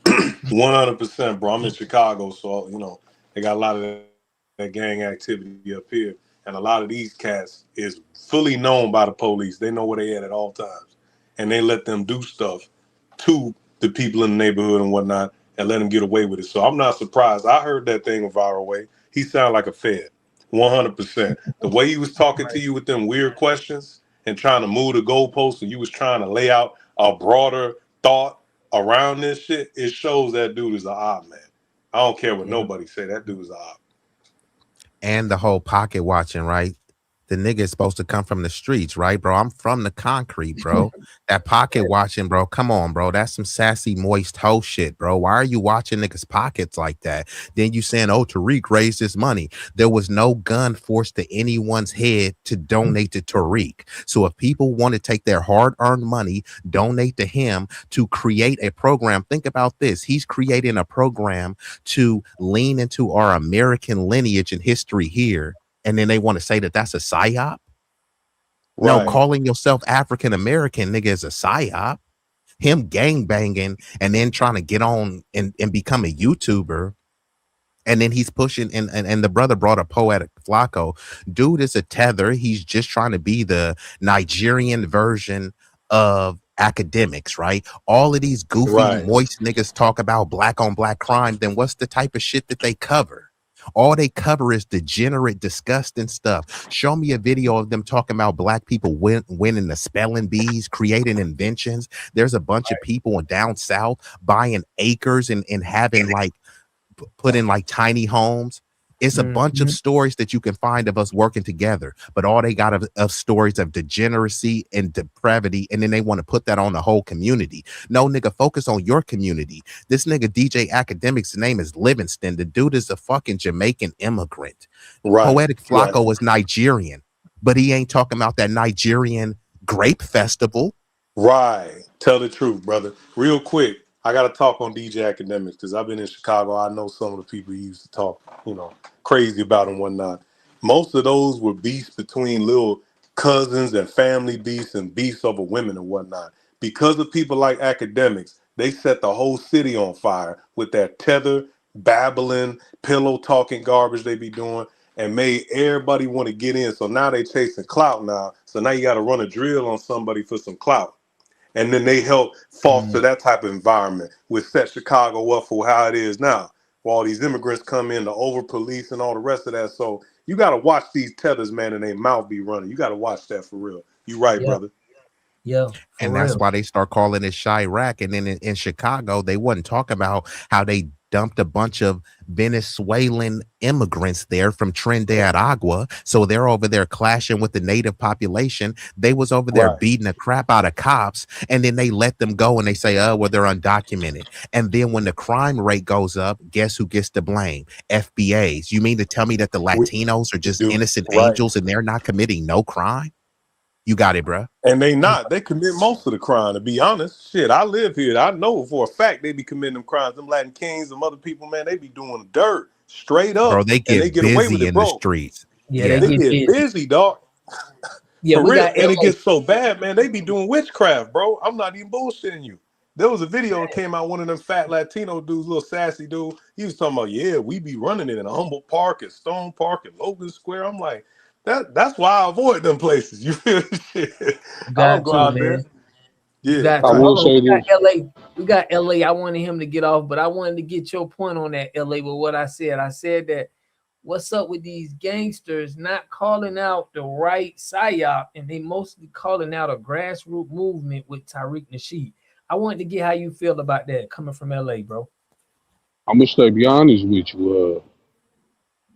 100%, bro. I'm in Chicago, so they got a lot of that gang activity up here, and a lot of these cats is fully known by the police. They know where they at all times, and they let them do stuff to the people in the neighborhood and whatnot, and let them get away with it. So I'm not surprised. I heard that thing with Viral Way. He sounded like a fed, 100%. The way he was talking to you with them weird questions and trying to move the goalposts, and you was trying to lay out a broader thought around this shit, it shows that dude is an op, man. I don't care what nobody say. That dude is an op. And the whole pocket watching, right? The nigga is supposed to come from the streets, right, bro? I'm from the concrete, bro. That pocket watching, bro. Come on, bro. That's some sassy, moist hoe shit, bro. Why are you watching niggas' pockets like that? Then you saying, oh, Tariq raised his money. There was no gun forced to anyone's head to donate to Tariq. So if people want to take their hard-earned money, donate to him to create a program. Think about this. He's creating a program to lean into our American lineage and history here. And then they want to say that that's a psyop. Right. No, calling yourself African American, nigga, is a psyop. Him gang banging and then trying to get on and become a YouTuber. And then he's pushing and the brother brought up Poetic Flacco. Dude is a tether. He's just trying to be the Nigerian version of academics, right? All of these goofy, moist niggas talk about black on black crime. Then what's the type of shit that they cover? All they cover is degenerate, disgusting stuff. Show me a video of them talking about black people winning the spelling bees, creating inventions. There's a bunch of people down south buying acres and having like put in like tiny homes. It's a bunch of stories that you can find of us working together, but all they got of stories of degeneracy and depravity, and then they want to put that on the whole community. No, nigga, focus on your community. This nigga DJ Academic's name is Livingston. The dude is a fucking Jamaican immigrant. Poetic Flacco is Nigerian, but he ain't talking about that Nigerian grape festival. Right. Tell the truth, brother. Real quick, I got to talk on DJ Academics because I've been in Chicago. I know some of the people he used to talk, crazy about and whatnot. Most of those were beefs between little cousins and family beefs and beefs over women and whatnot. Because of people like Academics, they set the whole city on fire with that tether, babbling, pillow talking garbage they be doing and made everybody want to get in. So now they chasing clout now. So now you got to run a drill on somebody for some clout. And then they help foster that type of environment, which set Chicago up for how it is now. Where all these immigrants come in to over police and all the rest of that. So you got to watch these tethers, man, and their mouth be running. You got to watch that for real. You right, brother. Yeah. And that's why they start calling it Chirac. And then in Chicago, they wasn't talking about how they dumped a bunch of Venezuelan immigrants there from Trinidad Agua. So they're over there clashing with the native population. They was over there beating the crap out of cops. And then they let them go and they say, oh, well, they're undocumented. And then when the crime rate goes up, guess who gets to blame? FBAs. You mean to tell me that the Latinos are just innocent angels and they're not committing no crime? You got it, bro. And they not. They commit most of the crime, to be honest. Shit, I live here. I know for a fact they be committing them crimes. Them Latin Kings and other people, man, they be doing dirt straight up. Bro, they get, and they get away with busy it, in bro. the streets. Yeah, they get busy, dog. Yeah, for real. And it gets so bad, man. They be doing witchcraft, bro. I'm not even bullshitting you. There was a video that came out, one of them fat Latino dudes, little sassy dude. He was talking about, yeah, we be running it in Humboldt Park and Stone Park and Logan Square. I'm like, that's why I avoid them places. You feel shit? I don't go out there. Yeah, I will say this. We got LA. I wanted him to get off, but I wanted to get your point on that, LA, with what I said. I said that what's up with these gangsters not calling out the right psyop, and they mostly calling out a grassroots movement with Tariq Nasheed. I wanted to get how you feel about that coming from LA, bro. I'm gonna stay be honest with you.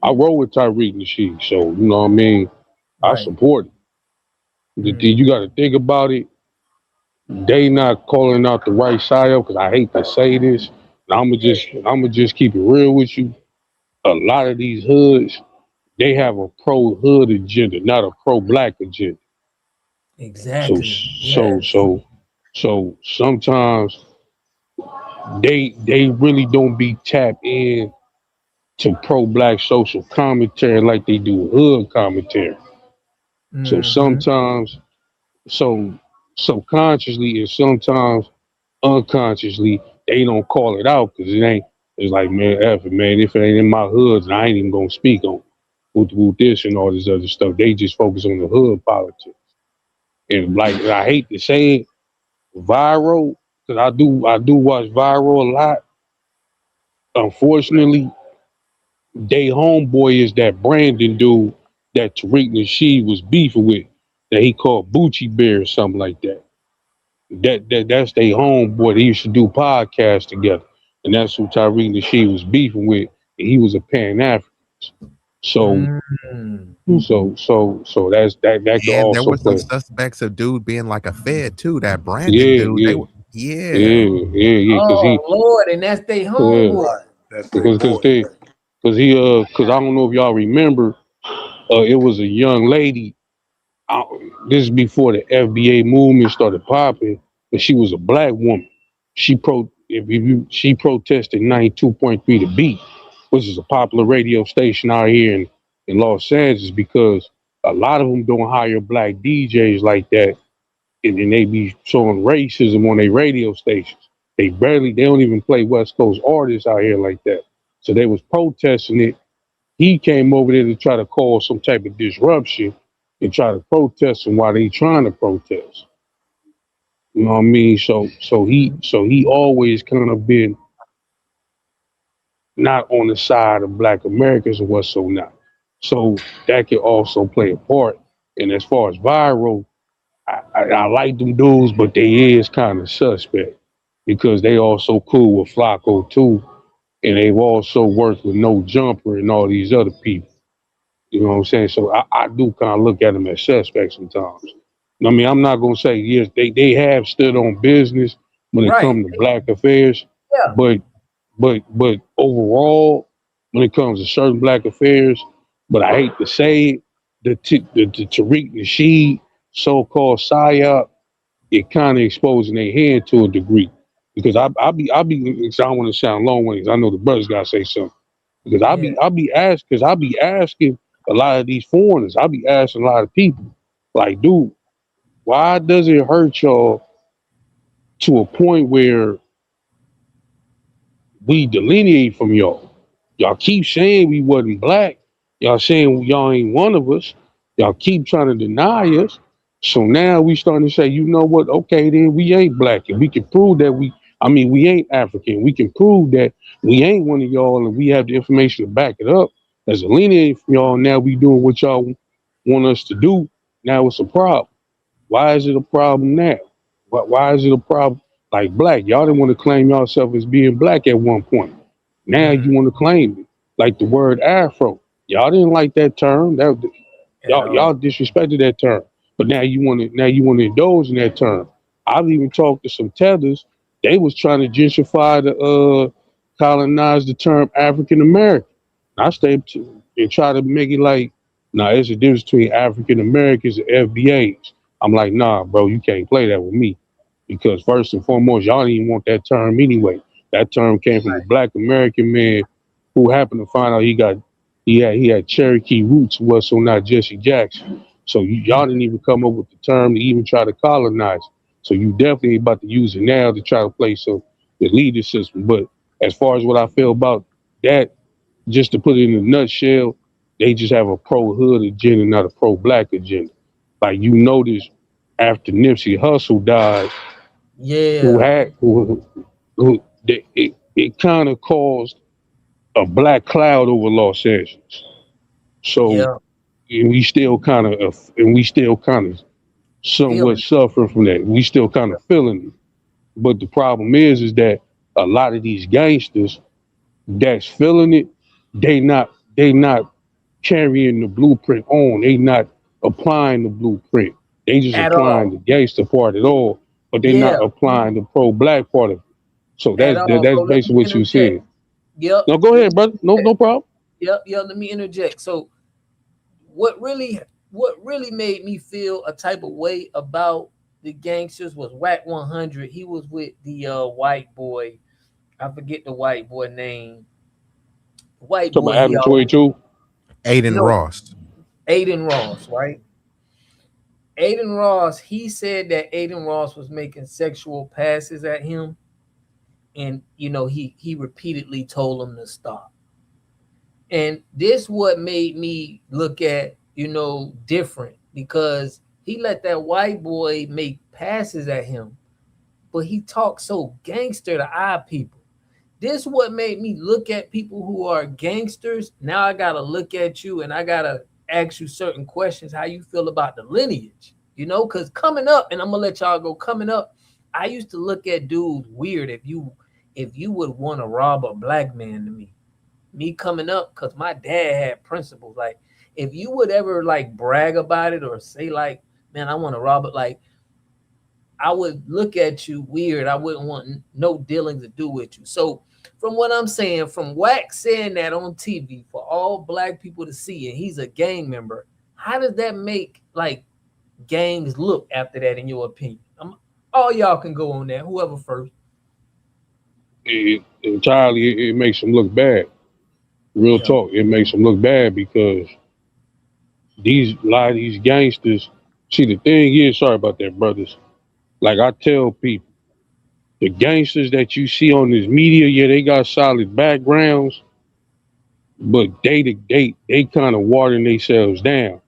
I roll with Tyreek Nasheed, so you know what I mean. I Right. support it. You got to think about it. They not calling out the right side up because I hate to say this. And I'm gonna just keep it real with you. A lot of these hoods, they have a pro hood agenda, not a pro black agenda. So Exactly. so Yes. so so sometimes they really don't be tapped in to pro black social commentary like they do hood commentary. So Mm-hmm. sometimes, so subconsciously and sometimes unconsciously, they don't call it out because it ain't. It's like, man, F it, man. If it ain't in my hoods, I ain't even gonna speak on with this and all this other stuff. They just focus on the hood politics. And like, I hate to say it, viral, because I do watch viral a lot. Unfortunately, they homeboy is that Brandon dude that Tariq Nasheed was beefing with, that he called Bucci Bear or something like that. That's their homeboy. They used to do podcasts together, and that's who Tariq Nasheed was beefing with. And he was a Pan African. So Mm. so that could And there also were some play. suspects of dude being like a Fed too. That Brandon Yeah, dude, they yeah, were, yeah. yeah. Because Oh he, Lord, and that's they yeah, homeboy. That's their because boy. they, because I don't know if y'all remember, it was a young lady. uh, this is before the FBA movement started popping, but she was a black woman. She protested 92.3 The Beat, which is a popular radio station out here in Los Angeles, because a lot of them don't hire black DJs like that, and then they be showing racism on their radio stations. They don't even play West Coast artists out here like that. So they was protesting it. He came over there to try to cause some type of disruption and try to protest them while they trying to protest. You know what I mean? So he always kind of been not on the side of black Americans or what's so not. So that could also play a part. And as far as viral, I like them dudes, but they is kind of suspect because they also cool with Flacco too. And they've also worked with No Jumper and all these other people. You know what I'm saying? So I do kind of look at them as suspects sometimes. I mean, I'm not gonna say yes, they have stood on business when it Right. comes to black affairs, Yeah. but overall, when it comes to certain black affairs, but I hate to say it, the Tariq Nasheed so-called psyop, it kind of exposing their hand to a degree. Because I don't want to sound long-winded. I know the brothers gotta say something. Because Yeah. I be asking a lot of these foreigners, I be asking a lot of people, like, dude, why does it hurt y'all to a point where we delineate from y'all? Y'all keep saying we wasn't black. Y'all saying y'all ain't one of us. Y'all keep trying to deny us. So now we starting to say, you know what? Okay, then we ain't black, and we can prove that we ain't African. We can prove that we ain't one of y'all, and we have the information to back it up. As a lineage from y'all, now we doing what y'all want us to do. Now it's a problem. Why is it a problem now? Why is it a problem? Like black, y'all didn't want to claim yourself as being black at one point. Now you want to claim it. Like the word Afro. Y'all didn't like that term. At Y'all all. disrespected that term. But now you want to indulge in that term. I've even talked to some tethers. They was trying to gentrify the colonize the term African American. I stayed to and try to make it like, nah, there's a difference between African Americans and FBAs. I'm like, nah, bro, you can't play that with me. Because first and foremost, y'all didn't even want that term anyway. That term came from a black American man who happened to find out he had Cherokee roots, was so not Jesse Jackson. So y'all didn't even come up with the term to even try to colonize. So you definitely about to use it now to try to play some the leader system. But as far as what I feel about that, just to put it in a nutshell, they just have a pro hood agenda, not a pro black agenda. Like you notice after Nipsey Hussle died, who Yeah. had it kind of caused a black cloud over Los Angeles. So Yeah. and we still kind of somewhat Feeling. suffering from that. We still kind of feeling it. But the problem is that a lot of these gangsters that's feeling it, they not carrying the blueprint on. They not applying the blueprint. They just At applying the all. gangster part at all, but they're Yeah. not applying the pro-black part of it. So At all. that's So let basically me what you interject. said. Yep. No, go Let ahead, me brother. No problem. yep. Let me interject. So what really made me feel a type of way about the gangsters was Whack 100. He was with the white boy. I forget the white boy name. White Talk about boy, he Adam always 22. Aiden no Ross. Aiden Ross, right? Aiden Ross, he said that Aiden Ross was making sexual passes at him, and he repeatedly told him to stop. And this what made me look at different, because he let that white boy make passes at him, but he talked so gangster to our people. This what made me look at people who are gangsters. Now I gotta look at you and I gotta ask you certain questions. How you feel about the lineage? Because coming up, and I'm gonna let y'all go. Coming up, I used to look at dudes weird if you would want to rob a black man to me coming up, because my dad had principles. Like, if you would ever like brag about it or say like, man, I want to rob it, like I would look at you weird. I wouldn't want no dealings to do with you. So from what I'm saying, from Wax saying that on TV for all black people to see, and he's a gang member, how does that make like gangs look after that, in your opinion? All y'all can go on that, whoever first. It makes them look bad. Real Yeah. talk, it makes them look bad because a lot of these gangsters. See, the thing is, sorry about that, brothers. Like I tell people, the gangsters that you see on this media, yeah, they got solid backgrounds, but they kind of watering themselves down.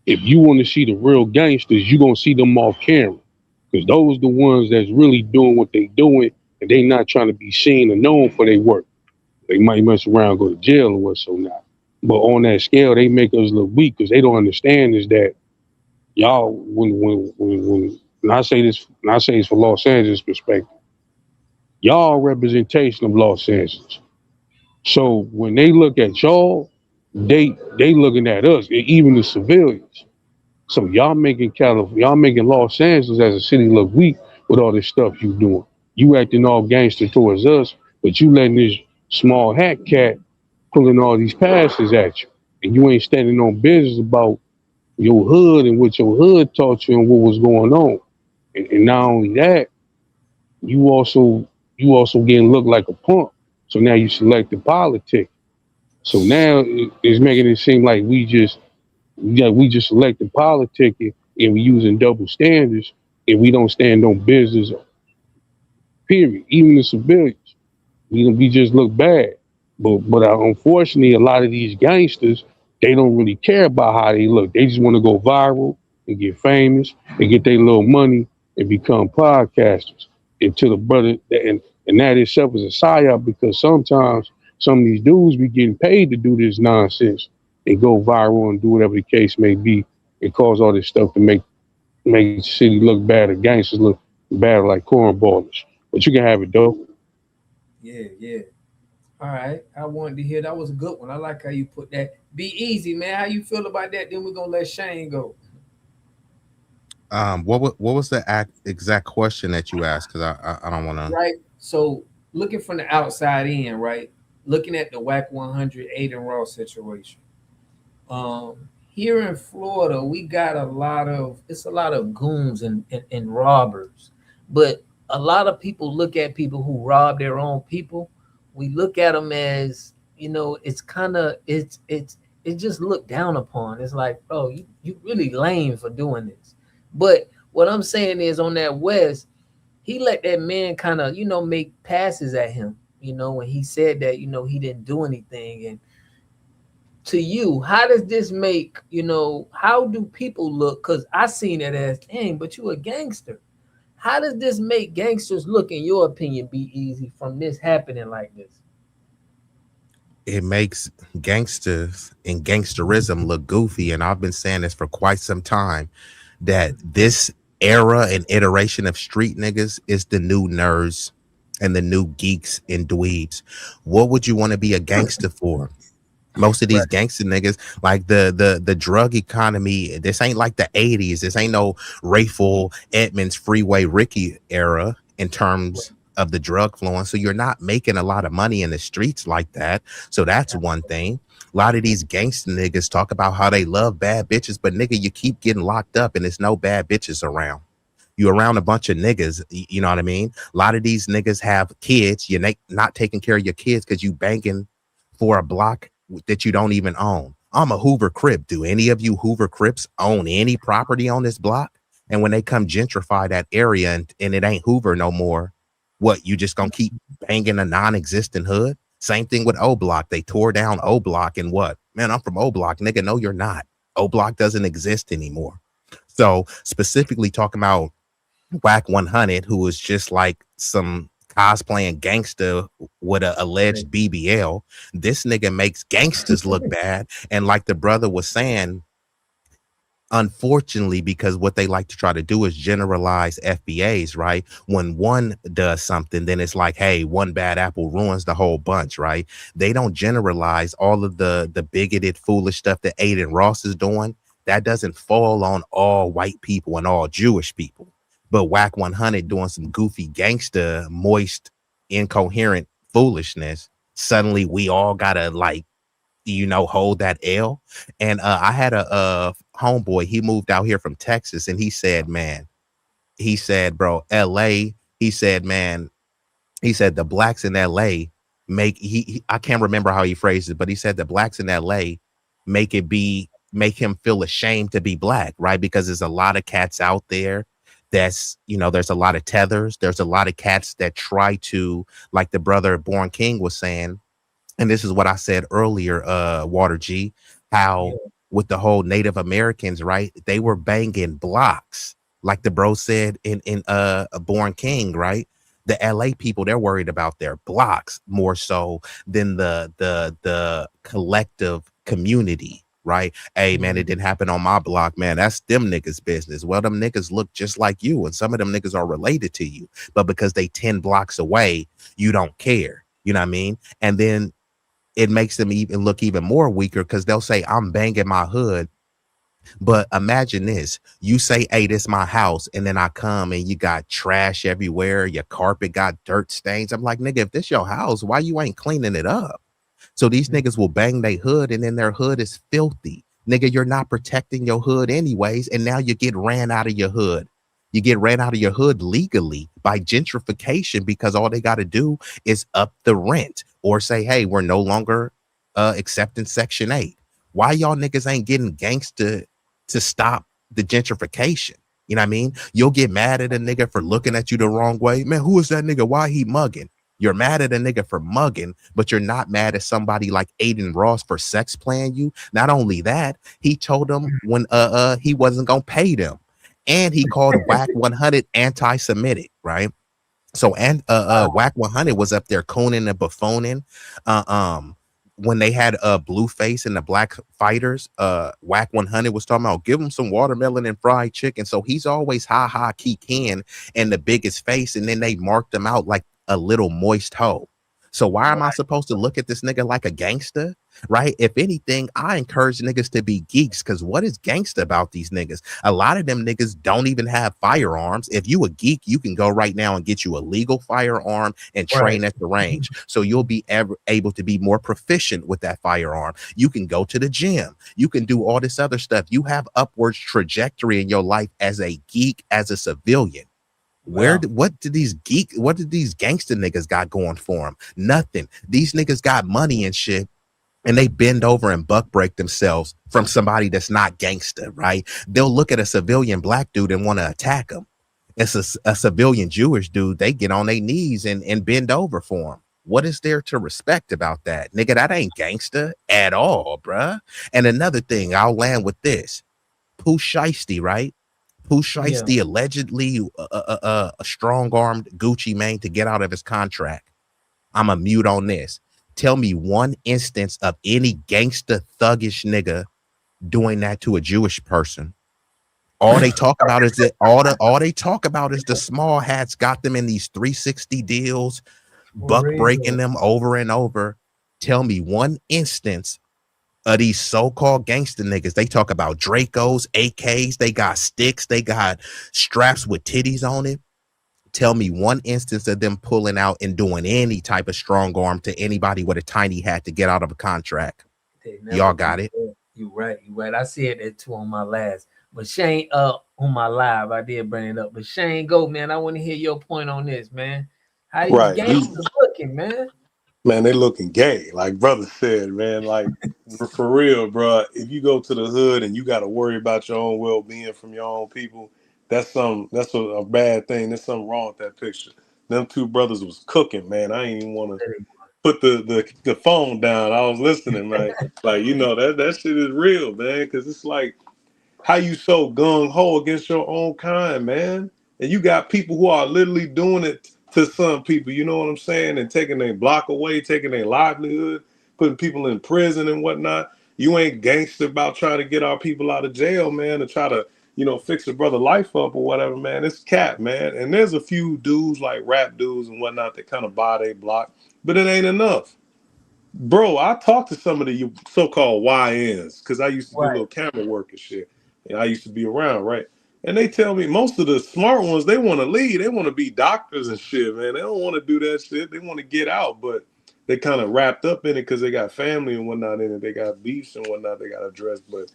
If you want to see the real gangsters, you gonna see them off camera, because those the ones that's really doing what they doing, and they not trying to be seen or known for their work. They might mess around, go to jail or what so not. But on that scale, they make us look weak because they don't understand is that y'all when I say this, when I say it's for Los Angeles perspective, y'all representation of Los Angeles. So when they look at y'all, they looking at us, even the civilians. So y'all making Los Angeles as a city look weak with all this stuff you doing. You acting all gangster towards us, but you letting this small hat cat pulling all these passes at you, and you ain't standing on business about your hood and what your hood taught you and what was going on. And not only that, you also getting looked like a punk. So now you selected politics. So now it's making it seem like we just selected politic and we using double standards and we don't stand on business. Period. Even the civilians. We just look bad. But unfortunately, a lot of these gangsters, they don't really care about how they look. They just want to go viral and get famous and get their little money and become podcasters. And to the brother, and that itself is a psyop, because sometimes some of these dudes be getting paid to do this nonsense and go viral and do whatever the case may be and cause all this stuff to make the city look bad or gangsters look bad like cornballers. But you can have it though. Yeah, yeah. All right. I wanted to hear that was a good one. I like how you put that. Be easy, man. How you feel about that? Then we're gonna let Shane go. What was the exact question that you asked? Because I don't want to. Right. So looking from the outside in, right? Looking at the WAC 100 Aiden Ross situation. Here in Florida, we got a lot of goons and robbers, but a lot of people look at people who rob their own people. We look at them as, it's kind of it's just looked down upon. It's like, bro, you really lame for doing this. But what I'm saying is, on that West, he let that man kind of make passes at him. When he said that he didn't do anything. And to you, how does this make, how do people look? Because I seen it as, dang, but you a gangster. How does this make gangsters look, in your opinion, Be Easy, from this happening like this? it makes gangsters and gangsterism look goofy. And I've been saying this for quite some time, that this era and iteration of street niggas is the new nerds and the new geeks and dweebs. What would you want to be a gangster for? Most of these Right. gangster niggas, like the drug economy, this ain't like the 80s. This ain't no Rayful Edmonds Freeway Ricky era in terms of the drug flowing. So you're not making a lot of money in the streets like that. So that's one thing. A lot of these gangster niggas talk about how they love bad bitches, but nigga, you keep getting locked up and there's no bad bitches around. You around a bunch of niggas, you know what I mean? A lot of these niggas have kids. You're not taking care of your kids because you banking for a block that you don't even own. I'm a Hoover Crip. Do any of you Hoover Crips own any property on this block? And when they come gentrify that area and it ain't Hoover no more, what, you just gonna keep banging a non-existent hood? Same thing with O Block. They tore down O Block and what? Man, I'm from O Block, nigga. No, you're not. O Block doesn't exist anymore. So specifically talking about Whack 100, who was just like some cosplaying gangster with a alleged BBL. This nigga makes gangsters look bad. And like the brother was saying, unfortunately, because what they like to try to do is generalize FBAs, right? When one does something, then it's like, hey, one bad apple ruins the whole bunch, right? They don't generalize all of the bigoted, foolish stuff that Aiden Ross is doing. That doesn't fall on all white people and all Jewish people. But Whack 100 doing some goofy gangster, moist, incoherent foolishness. Suddenly we all gotta like, hold that L. And I had a homeboy, he moved out here from Texas, and he said, bro, LA, he said, man, he said the blacks in LA make I can't remember how he phrased it, but he said the blacks in LA make him feel ashamed to be black, right? Because there's a lot of cats out there that's, there's a lot of tethers, there's a lot of cats that try to, like the brother Born King was saying, and this is what I said earlier, Water G, how with the whole Native Americans, right? They were banging blocks, like the bro said in Born King, right? The LA people, they're worried about their blocks more so than the collective community, right? Hey man, it didn't happen on my block, man. That's them niggas' business. Well, them niggas look just like you, and some of them niggas are related to you, but because they 10 blocks away, you don't care. You know what I mean? And then it makes them even look even more weaker because they'll say, I'm banging my hood. But imagine this, you say, hey, this my house. And then I come and you got trash everywhere. Your carpet got dirt stains. I'm like, nigga, if this your house, why you ain't cleaning it up? So these niggas will bang their hood and then their hood is filthy. Nigga, you're not protecting your hood anyways. And now you get ran out of your hood. You get ran out of your hood legally by gentrification because all they got to do is up the rent or say, hey, we're no longer accepting Section 8. Why y'all niggas ain't getting gangster to stop the gentrification? You know what I mean? You'll get mad at a nigga for looking at you the wrong way. Man, who is that nigga? Why he mugging? You're mad at a nigga for mugging, but you're not mad at somebody like Aiden Ross for sex playing you. Not only that, he told them when he wasn't gonna pay them. And he called Whack 100 anti-Semitic, right? So and Whack 100 was up there cooning and buffooning. When they had Blueface and the Black Fighters, Whack 100 was talking about give him some watermelon and fried chicken. So he's always ha Ken and the biggest face, and then they marked him out like a little moist hoe. So why am I supposed to look at this nigga like a gangster? Right? If anything, I encourage niggas to be geeks, because what is gangster about these niggas? A lot of them niggas don't even have firearms. If you a geek, you can go right now and get you a legal firearm and train at the range. So you'll be able to be more proficient with that firearm. You can go to the gym. You can do all this other stuff. You have upwards trajectory in your life as a geek, as a civilian. What did these gangster niggas got going for them? Nothing. These niggas got money and shit, and they bend over and buck break themselves from somebody that's not gangster, right? They'll look at a civilian black dude and want to attack him. It's a civilian Jewish dude. They get on their knees and bend over for him. What is there to respect about that? Nigga, that ain't gangster at all, bruh. And another thing, I'll land with this. Pooh Shiesty, right? Pooh Shiesty allegedly a strong-armed Gucci Mane to get out of his contract. I'm a mute on this. Tell me one instance of any gangster thuggish nigga doing that to a Jewish person. All they talk about is the small hats got them in these 360 deals, buck breaking them over and over. Tell me one instance of these so-called gangster niggas. They talk about Dracos, AKs, they got sticks, they got straps with titties on it. Tell me one instance of them pulling out and doing any type of strong arm to anybody with a tiny hat to get out of a contract. Y'all got it. You right. I said that too on my last. But Shane, on my live, I did bring it up. But Shane, go, man. I want to hear your point on this, man. How these gangsters looking, man? Man, they looking gay, like brother said, man. Like for real, bro. If you go to the hood and you got to worry about your own well-being from your own people, that's a bad thing. There's something wrong with that picture. Them two brothers was cooking, man. I ain't even want to put the phone down. I was listening, man. Like that shit is real, man. Because it's like, how you so gung-ho against your own kind, man? And you got people who are literally doing it to some people, you know what I'm saying? And taking their block away, taking their livelihood, putting people in prison and whatnot. You ain't gangster about trying to get our people out of jail, man, to try to, fix a brother life up or whatever, man. It's cap, man. And there's a few dudes like rap dudes and whatnot that kind of buy their block, but it ain't enough. Bro, I talked to some of the so-called YNs because I used to do little camera work and shit. And I used to be around, right? And they tell me most of the smart ones, they want to leave. They want to be doctors and shit, man. They don't want to do that shit. They want to get out, but they kind of wrapped up in it because they got family and whatnot in it. They got beefs and whatnot they got to address. But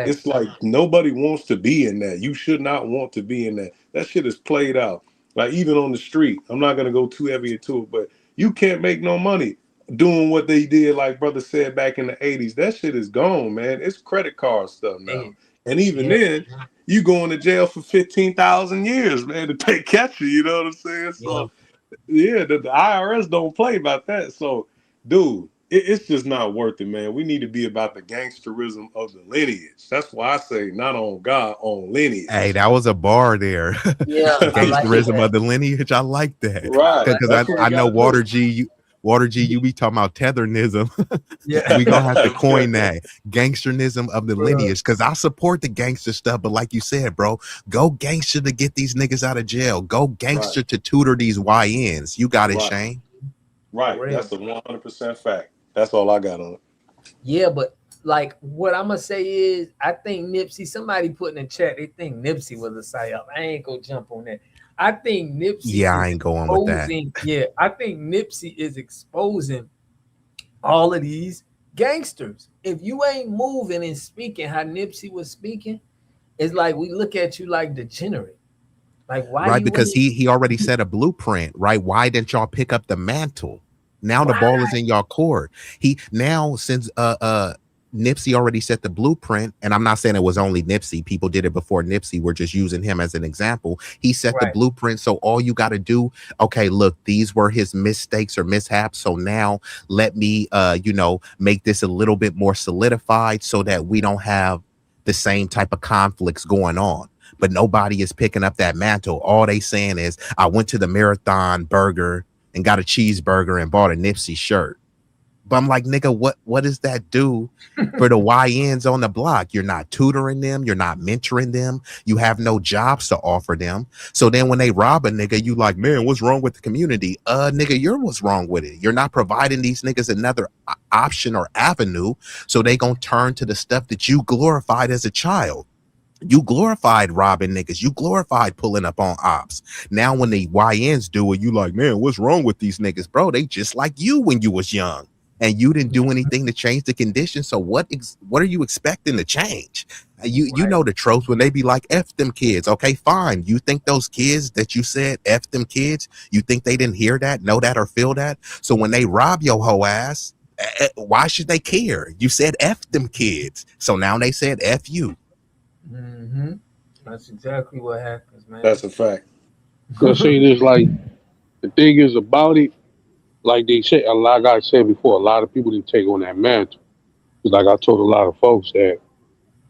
it's like nobody wants to be in that. You should not want to be in that. That shit is played out. Like even on the street, I'm not going to go too heavy into it, but you can't make no money doing what they did, like brother said back in the 80s. That shit is gone, man. It's credit card stuff now. And even then, you going to jail for 15,000 years, man, to pay catch you. You know what I'm saying? So, the IRS don't play about that. So, dude, it's just not worth it, man. We need to be about the gangsterism of the lineage. That's why I say not on God, on lineage. Hey, that was a bar there. Gangsterism of the lineage. I like that. Right. Because I know Water G, you be talking about tetherism. We gonna have to coin that gangsterism of the lineage, because I support the gangster stuff, but like you said, bro, go gangster to get these niggas out of jail. Go gangster to tutor these YNs. You got it, Shane. Right. That's a 100% fact. That's all I got on it. Yeah, but like what I'm gonna say is, I think Nipsey. Somebody put in the chat they think Nipsey was a psyop. I ain't gonna jump on that. I think Nipsey. Yeah, I ain't going with that. Yeah, I think Nipsey is exposing all of these gangsters. If you ain't moving and speaking how Nipsey was speaking, it's like we look at you like degenerate. Like why? Right, because he already set a blueprint. Right? Why didn't y'all pick up the mantle? Now the ball is in y'all court. Since Nipsey already set the blueprint, and I'm not saying it was only Nipsey. People did it before Nipsey. We're just using him as an example. He set the blueprint, so all you got to do, okay, look, these were his mistakes or mishaps. So now let me, make this a little bit more solidified so that we don't have the same type of conflicts going on. But nobody is picking up that mantle. All they saying is, I went to the Marathon Burger and got a cheeseburger and bought a Nipsey shirt. But I'm like, nigga, what does that do for the YNs on the block? You're not tutoring them. You're not mentoring them. You have no jobs to offer them. So then when they rob a nigga, you like, man, what's wrong with the community? Nigga, you're what's wrong with it. You're not providing these niggas another option or avenue. So they gonna turn to the stuff that you glorified as a child. You glorified robbing niggas. You glorified pulling up on ops. Now when the YNs do it, you like, man, what's wrong with these niggas? Bro, they just like you when you was young. And you didn't do anything to change the condition. So what are you expecting to change? You know the tropes when they be like, F them kids. Okay, fine. You think those kids that you said F them kids, you think they didn't hear that, know that, or feel that? So when they rob your whole ass, why should they care? You said F them kids. So now they said F you. Mm-hmm. That's exactly what happens, man. That's a fact. Cause see, this like the thing is about it. Like they said, like I said before, a lot of people didn't take on that mantle. Like I told a lot of folks that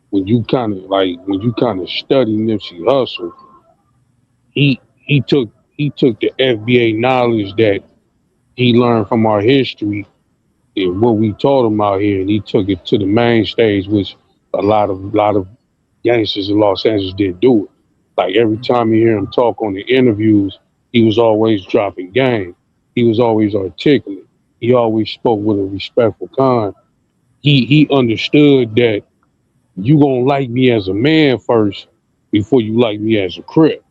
when you kind of study Nipsey Hussle, he took the FBA knowledge that he learned from our history and what we taught him out here, and he took it to the main stage, which a lot of gangsters in Los Angeles didn't do it. Like every time you hear him talk on the interviews, he was always dropping game. He was always articulate. He always spoke with a respectful kind. He understood that you gonna like me as a man first before you like me as a Crip.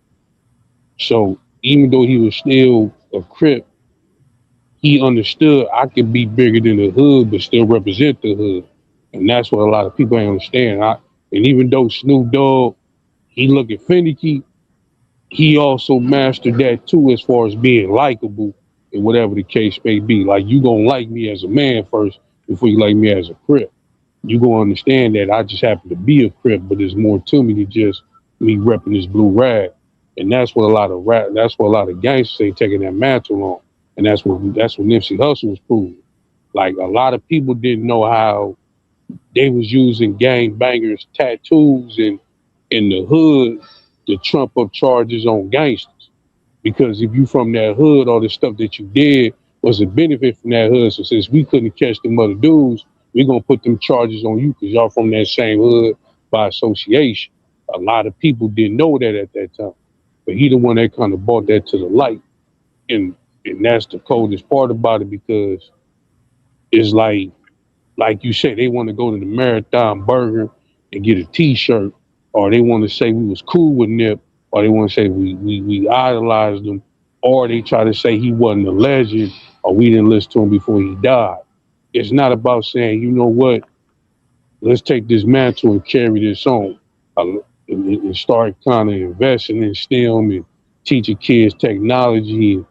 So even though he was still a Crip, he understood I could be bigger than the hood but still represent the hood. And that's what a lot of people ain't understand. And even though Snoop Dogg, he looking finicky, he also mastered that too as far as being likable and whatever the case may be. Like you gonna like me as a man first before you like me as a Crip. You gonna understand that I just happen to be a Crip, but there's more to me than just me repping this blue rag. And that's what a lot of gangsters ain't taking that mantle on. And that's what Nipsey Hussle was proving. Like a lot of people didn't know how they was using gang bangers tattoos in the hood to trump up charges on gangsters. Because if you from that hood, all the stuff that you did was a benefit from that hood. So since we couldn't catch them other dudes, we gonna put them charges on you because y'all from that same hood by association. A lot of people didn't know that at that time. But he the one that kind of brought that to the light. And and that's the coldest part about it because it's like you said, they want to go to the Marathon Burger and get a T-shirt, or they want to say we was cool with Nip, or they want to say we idolized him, or they try to say he wasn't a legend, or we didn't listen to him before he died. It's not about saying, you know what, let's take this mantle and carry this on, and start kind of investing in STEM and teaching kids technology and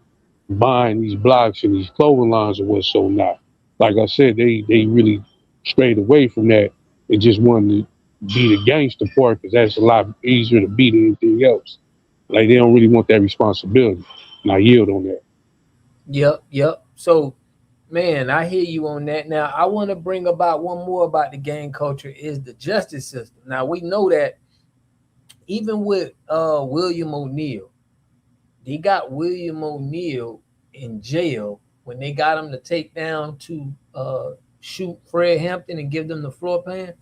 buying these blocks and these clothing lines and what's so not. Like I said, they really strayed away from that and just wanted to be the gangster part because that's a lot easier to beat than anything else. Like they don't really want that responsibility. And I yield on that. Yep. So, man, I hear you on that. Now, I want to bring about one more about the gang culture is the justice system. Now, we know that even with William O'Neal, they got William O'Neal in jail when they got him to take down to shoot Fred Hampton and give them the floor plan.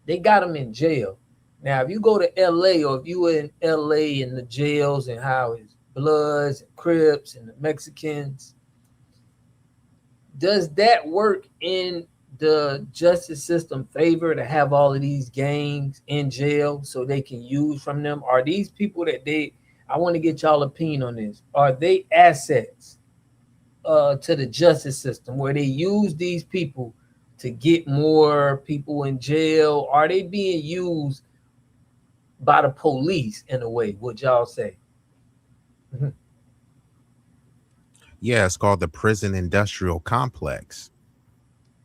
They got him in jail. Now, if you go to LA or if you were in LA in the jails and how it's Bloods and Crips and the Mexicans, does that work in the justice system favor to have all of these gangs in jail so they can use from them? Are these people I want to get y'all opinion on this. Are they assets to the justice system where they use these people to get more people in jail? Are they being used by the police in a way, would y'all say? Mm-hmm. Yeah, it's called the prison industrial complex.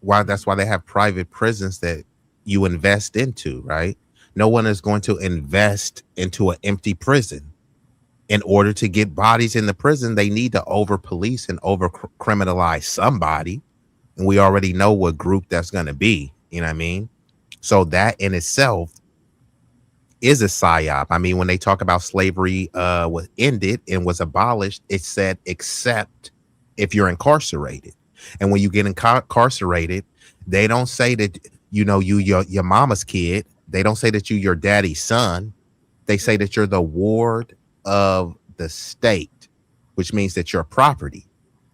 That's why they have private prisons that you invest into, right? No one is going to invest into an empty prison. In order to get bodies in the prison, they need to over police and over criminalize somebody. And we already know what group that's going to be. You know what I mean? So that in itself is a psyop. I mean, when they talk about slavery was ended and was abolished, it said except if you're incarcerated. And when you get incarcerated, they don't say that your mama's kid. They don't say that you your daddy's son. They say that you're the ward of the state, which means that you're property,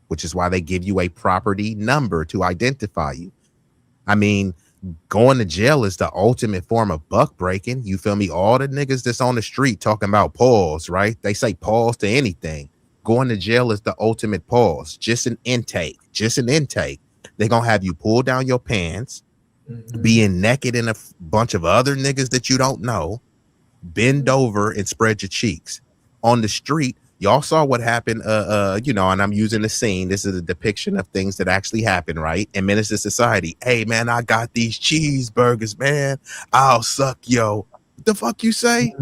which is why they give you a property number to identify you. I mean, going to jail is the ultimate form of buck breaking. You feel me? All the niggas that's on the street talking about pause, right? They say pause to anything. Going to jail is the ultimate pause. Just an intake. They're going to have you pull down your pants, being naked in a bunch of other niggas that you don't know, bend over and spread your cheeks. On the street, y'all saw what happened, and I'm using the scene. This is a depiction of things that actually happen, right? In Menace to Society. Hey, man, I got these cheeseburgers, man. I'll suck, yo. What the fuck you say?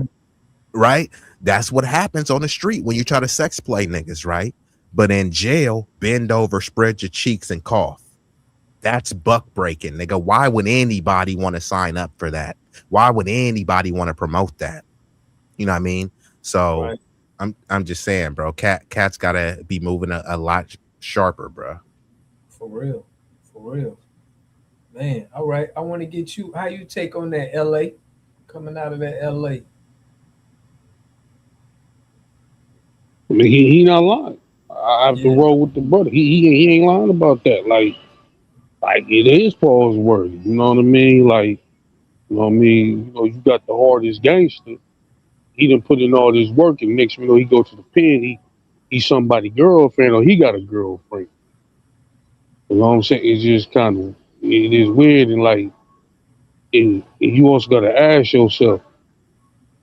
Right? That's what happens on the street when you try to sex play niggas, right? But in jail, bend over, spread your cheeks, and cough. That's buck breaking, nigga. Why would anybody want to sign up for that? Why would anybody want to promote that? You know what I mean? So right. I'm just saying, bro. Cat's gotta be moving a lot sharper, bro. For real. For real. Man, all right. I want to get you, how you take on that LA, coming out of that LA. I mean, he not lying. I have to Yeah. roll with the brother. He ain't lying about that. Like it is Paul's word. You know what I mean? Like, you know what I mean? You know, you got the hardest gangster. He done put in all this work, and next, you know, he go to the pen. He's somebody girlfriend, or he got a girlfriend. You know what I'm saying? It's just kind of it is weird, and like, and you also got to ask yourself,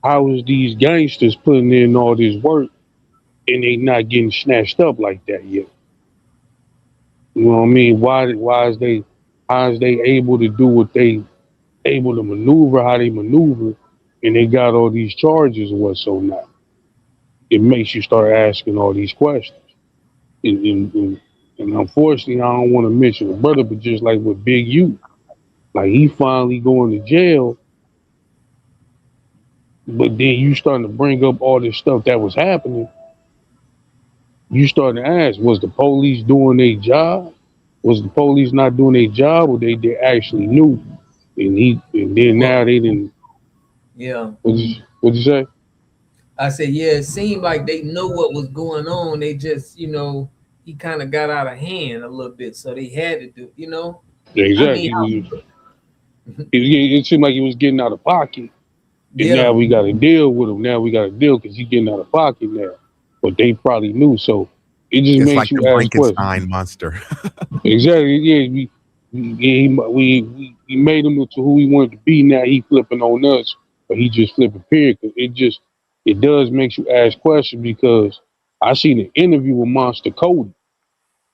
how is these gangsters putting in all this work and they not getting snatched up like that yet? You know what I mean? Why is they how is they able to do what they able to maneuver how they maneuver, and they got all these charges or what so not? It makes you start asking all these questions. And unfortunately, I don't want to mention the brother, but just like with Big U, like he finally going to jail, but then you starting to bring up all this stuff that was happening. You starting to ask, was the police doing their job? Was the police not doing their job, or they actually knew? And then Well, now they didn't. yeah. What'd you say? I said, yeah, it seemed like they know what was going on. They just, he kind of got out of hand a little bit. So they had to do. Yeah, I mean, exactly. It seemed like he was getting out of pocket, and now yeah. we got to deal with him. Now we got to deal because he's getting out of pocket now. But they probably knew, so it just It's like makes the you ask questions. Frankenstein monster. Exactly. Yeah, we made him into who he wanted to be. Now he flipping on us, but he just flipping period. It does make you ask questions because I seen an interview with Monster Cody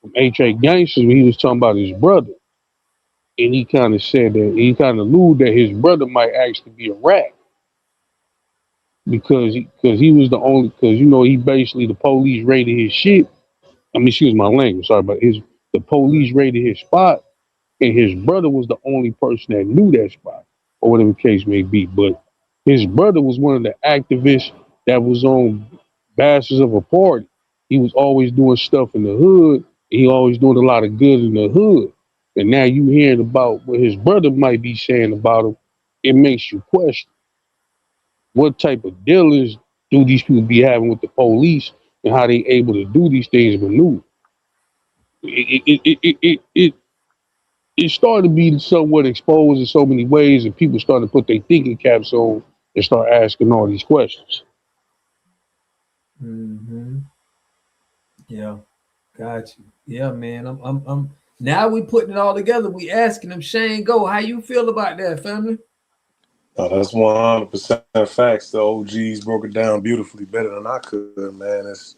from H.A. Gangsters when he was talking about his brother, and he kind of said that he kind of alluded that his brother might actually be a rat because he was the only because he basically the police raided his shit. I mean, excuse my language, sorry, but the police raided his spot, and his brother was the only person that knew that spot, or whatever the case may be. But his brother was one of the activists that was on Bastards of a Party. He was always doing stuff in the hood. He always doing a lot of good in the hood. And now you hearing about what his brother might be saying about him, it makes you question what type of dealings do these people be having with the police and how they able to do these things and maneuver. It started to be somewhat exposed in so many ways, and people started to put their thinking caps on and start asking all these questions. Mm-hmm. Yeah. Got you. Yeah, man. I'm now we putting it all together. We asking them, Shane, go. How you feel about that, family? Oh, that's 100% facts. The OGs broke it down beautifully, better than I could, man. It's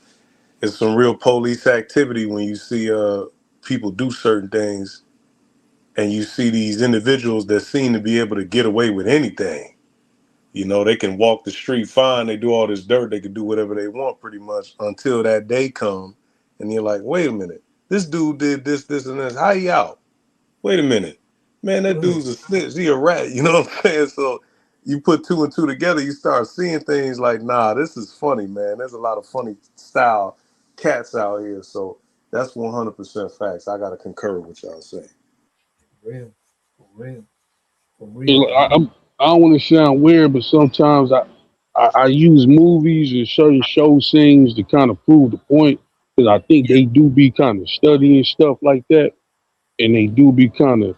some real police activity when you see people do certain things, and you see these individuals that seem to be able to get away with anything. They can walk the street fine. They do all this dirt. They can do whatever they want pretty much until that day come, and you're like, wait a minute, this dude did this, this, and this. How he out? Wait a minute, man, that dude's a snitch. He a rat. You know what I'm saying? So you put two and two together, you start seeing things like, nah, this is funny, man. There's a lot of funny style cats out here. So that's 100% facts. I got to concur with what y'all say. For real. For real. For real. I don't want to sound weird, but sometimes I use movies and certain show scenes to kind of prove the point because I think they do be kind of studying stuff like that, and they do be kind of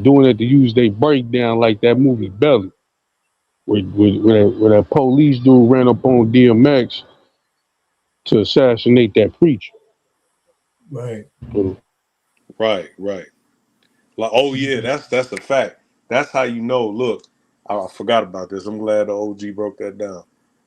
doing it to use their breakdown like that movie Belly, where that police dude ran up on DMX to assassinate that preacher. Right. So, Right. Like, oh yeah, that's a fact. That's how you know. Look, I forgot about this. I'm glad the OG broke that down.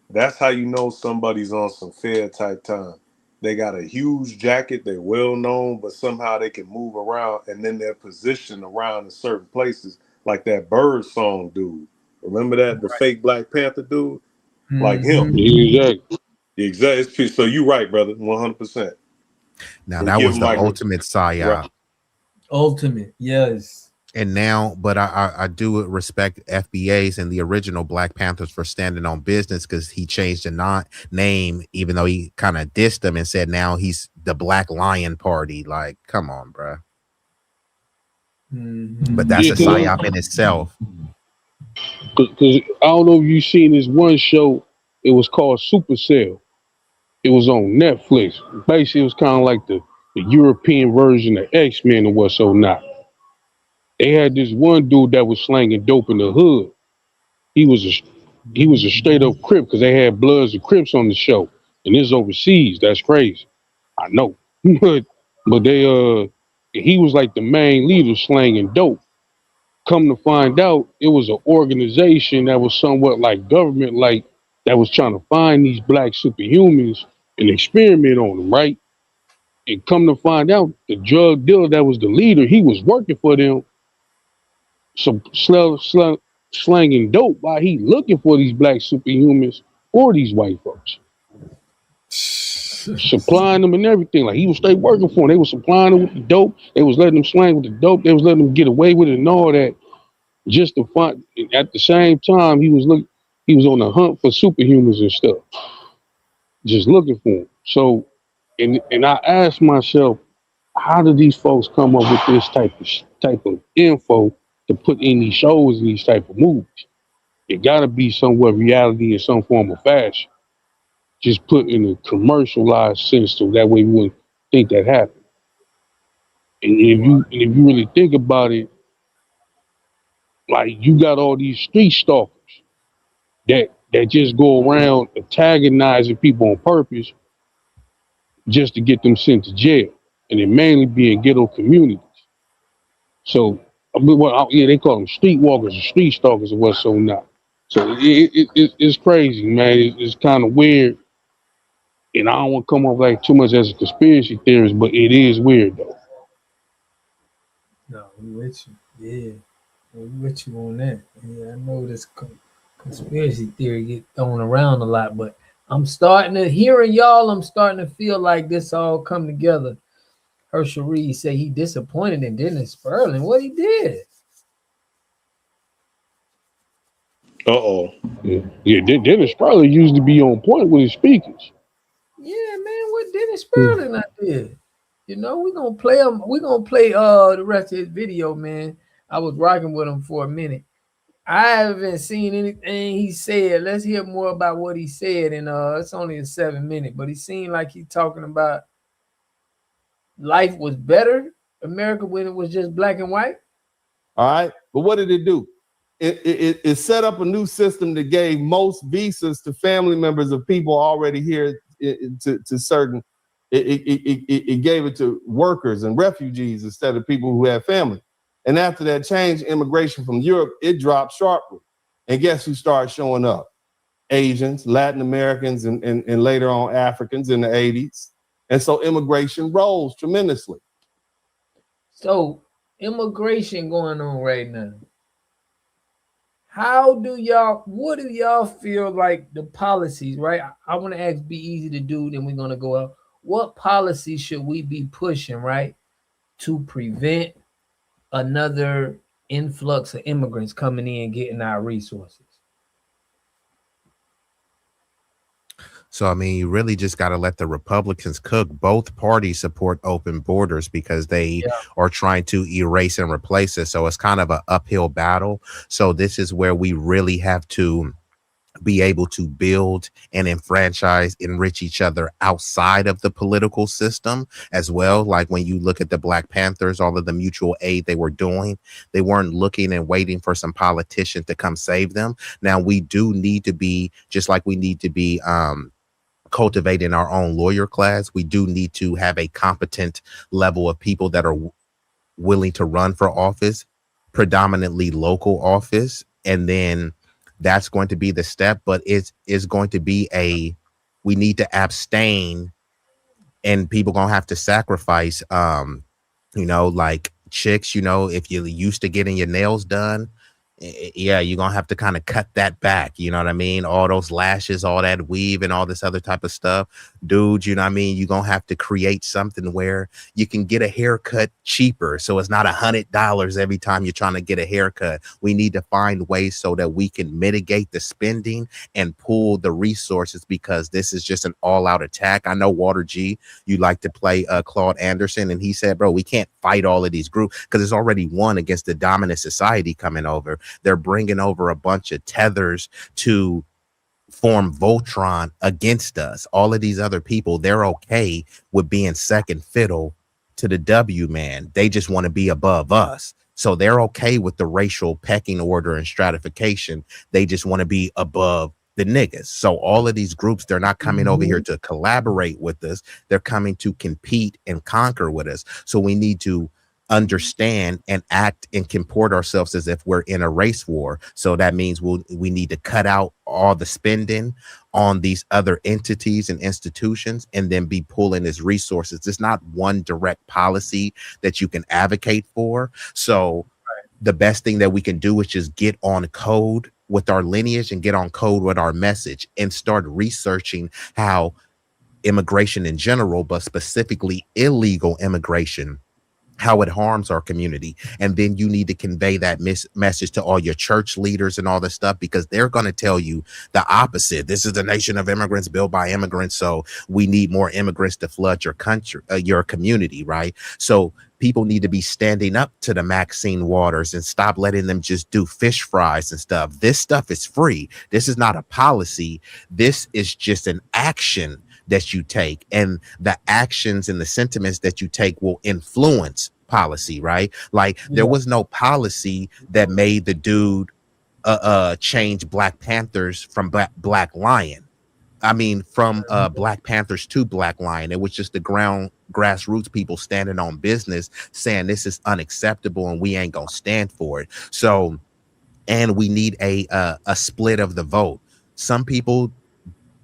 That's how you know somebody's on some fair type time. They got a huge jacket, they're well known, but somehow they can move around and then they're positioned around in certain places, like that Bird song dude. Remember that? The fake Black Panther dude? Like him. Mm-hmm. exactly. Exactly. So you right, brother. 100%. Now They that give was him the like ultimate right. psyop. Ultimate. Yes. And now, but I do respect FBAs and the original Black Panthers for standing on business because he changed the name, even though he kind of dissed them and said now he's the Black Lion Party. Like, come on, bro. But that's a psyop in itself. Because I don't know if you've seen this one show. It was called Supercell. It was on Netflix. Basically, it was kind of like the European version of X-Men or what's so not. They had this one dude that was slanging dope in the hood. He was a straight up Crip because they had Bloods and Crips on the show, and this is overseas. That's crazy. I know, but they he was like the main leader slanging dope. Come to find out, it was an organization that was somewhat like government, like that was trying to find these black superhumans and experiment on them, right? And come to find out, the drug dealer that was the leader, he was working for them, so slanging dope while he looking for these black superhumans or these white folks. Supplying them and everything. Like he was straight working for them. They was supplying them with the dope. They was letting them slang with the dope. They was letting them get away with it and all that. Just to find. At the same time, he was on the hunt for superhumans and stuff. Just looking for them. So, and I asked myself, how do these folks come up with this type of info to put in these shows and these type of movies? It got to be somewhat reality in some form of fashion. Just put in a commercialized sense, so that way we wouldn't think that happened. And if you really think about it, like you got all these street stalkers that just go around antagonizing people on purpose just to get them sent to jail, and it mainly be in ghetto communities. So, they call them streetwalkers or street stalkers or what's so not. So it's crazy, man. It's kind of weird. And I don't want to come off like too much as a conspiracy theorist, but it is weird though. No, we with you. Yeah, we with you on that. Yeah, I know this conspiracy theory get thrown around a lot, but I'm starting to hearing y'all. I'm starting to feel like this all come together. Herschel Reed say he disappointed in Dennis Sperling. What he did? Yeah, Dennis Sperling used to be on point with his speakers. Yeah, man, what Dennis Sperling I did? You know, we're gonna play him. We're gonna play the rest of his video, man. I was rocking with him for a minute. I haven't seen anything he said. Let's hear more about what he said. And it's only a 7-minute, but he seemed like he's talking about life was better, America, when it was just black and white. All right, but what did it do? It set up a new system that gave most visas to family members of people already here to certain. It gave it to workers and refugees instead of people who have family. And after that change, immigration from Europe, it dropped sharply. And guess who started showing up? Asians, Latin Americans, and later on Africans in the 80s. And so immigration rose tremendously. So immigration going on right now. What do y'all feel like the policies, right? I want to ask, be easy to do, then we're going to go out. What policies should we be pushing, right, to prevent another influx of immigrants coming in, getting our resources? So, I mean, you really just got to let the Republicans cook. Both parties support open borders because they are trying to erase and replace it. So it's kind of an uphill battle. So this is where we really have to be able to build and enrich each other outside of the political system as well. Like when you look at the Black Panthers, all of the mutual aid they were doing, they weren't looking and waiting for some politician to come save them. Now we do need to be, just like we need to be, cultivating our own lawyer class. We do need to have a competent level of people that are willing to run for office, predominantly local office. And then that's going to be the step, but it's going to be we need to abstain, and people gonna have to sacrifice, like chicks, if you're used to getting your nails done, Yeah, you're gonna have to kind of cut that back, you know what I mean? All those lashes, all that weave and all this other type of stuff. Dude, you know what I mean? You're gonna have to create something where you can get a haircut cheaper. So it's not $100 every time you're trying to get a haircut. We need to find ways so that we can mitigate the spending and pool the resources, because this is just an all-out attack. I know Water G, you like to play Claude Anderson, and he said, bro, we can't fight all of these groups because it's already won against the dominant society coming over. They're bringing over a bunch of tethers to form Voltron against us. All of these other people, they're okay with being second fiddle to the W man. They just want to be above us. So they're okay with the racial pecking order and stratification. They just want to be above the niggas. So all of these groups, they're not coming over here to collaborate with us. They're coming to compete and conquer with us. So we need to understand and act and comport ourselves as if we're in a race war. So that means we need to cut out all the spending on these other entities and institutions, and then be pulling as resources. It's not one direct policy that you can advocate for. So the best thing that we can do is just get on code with our lineage and get on code with our message and start researching how immigration in general, but specifically illegal immigration, how it harms our community. And then you need to convey that message to all your church leaders and all this stuff, because they're going to tell you the opposite. This is the nation of immigrants built by immigrants, so we need more immigrants to flood your country, your community, right? So people need to be standing up to the Maxine Waters and stop letting them just do fish fries and stuff. This stuff is free. This is not a policy. This is just an action that you take, and the actions and the sentiments that you take will influence policy, right? Like there was no policy that made the dude change Black Panthers from Black Lion. I mean, from Black Panthers to Black Lion. It was just the grassroots people standing on business saying this is unacceptable and we ain't gonna stand for it. So, and we need a split of the vote. Some people,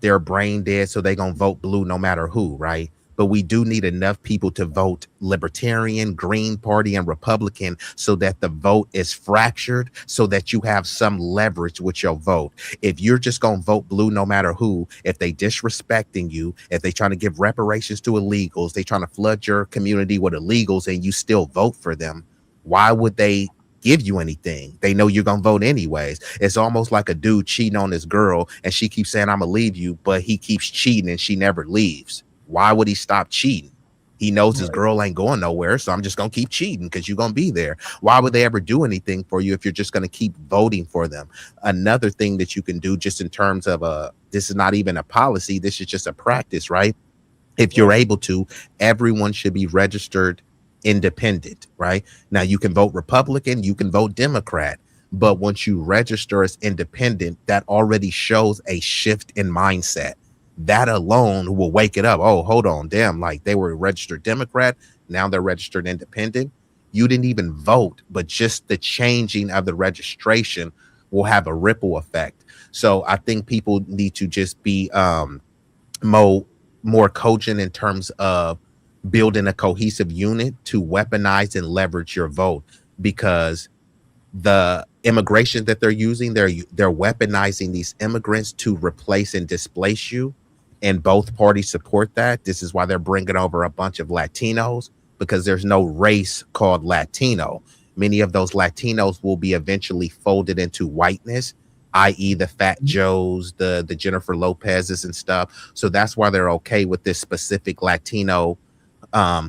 they're brain dead, so they're gonna vote blue no matter who, right? But we do need enough people to vote Libertarian, Green Party, and Republican, so that the vote is fractured, so that you have some leverage with your vote. If you're just gonna vote blue no matter who, if they disrespecting you, if they trying to give reparations to illegals, they trying to flood your community with illegals, and you still vote for them, why would they give you anything? They know you're gonna vote anyways. It's almost like a dude cheating on his girl and she keeps saying I'm gonna leave you, but he keeps cheating and she never leaves. Why would he stop cheating? He knows his girl ain't going nowhere, so I'm just gonna keep cheating because you're gonna be there. Why would they ever do anything for you if you're just gonna keep voting for them? Another thing that you can do, just in terms of this is not even a policy, this is just a practice, right? If you're able to, everyone should be registered independent, right? Now you can vote Republican, you can vote Democrat, but once you register as independent, that already shows a shift in mindset. That alone will wake it up. Oh, hold on, damn, like they were registered Democrat, now they're registered independent. You didn't even vote, but just the changing of the registration will have a ripple effect. So I think people need to just be more cogent in terms of building a cohesive unit to weaponize and leverage your vote, because the immigration that they're using, they're weaponizing these immigrants to replace and displace you, and both parties support that. This is why they're bringing over a bunch of Latinos, because there's no race called Latino. Many of those Latinos will be eventually folded into whiteness, i.e. the Fat Joes, the Jennifer Lopez's and stuff. So that's why they're okay with this specific Latino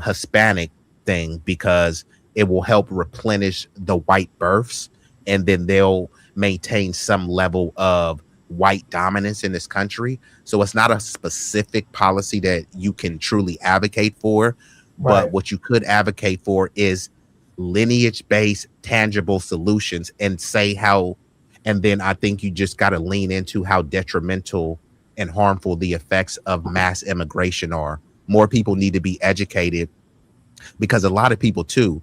Hispanic thing, because it will help replenish the white births, and then they'll maintain some level of white dominance in this country. So it's not a specific policy that you can truly advocate for, but what you could advocate for is lineage-based tangible solutions, and say how, and then I think you just got to lean into how detrimental and harmful the effects of mass immigration are. More people need to be educated, because a lot of people too,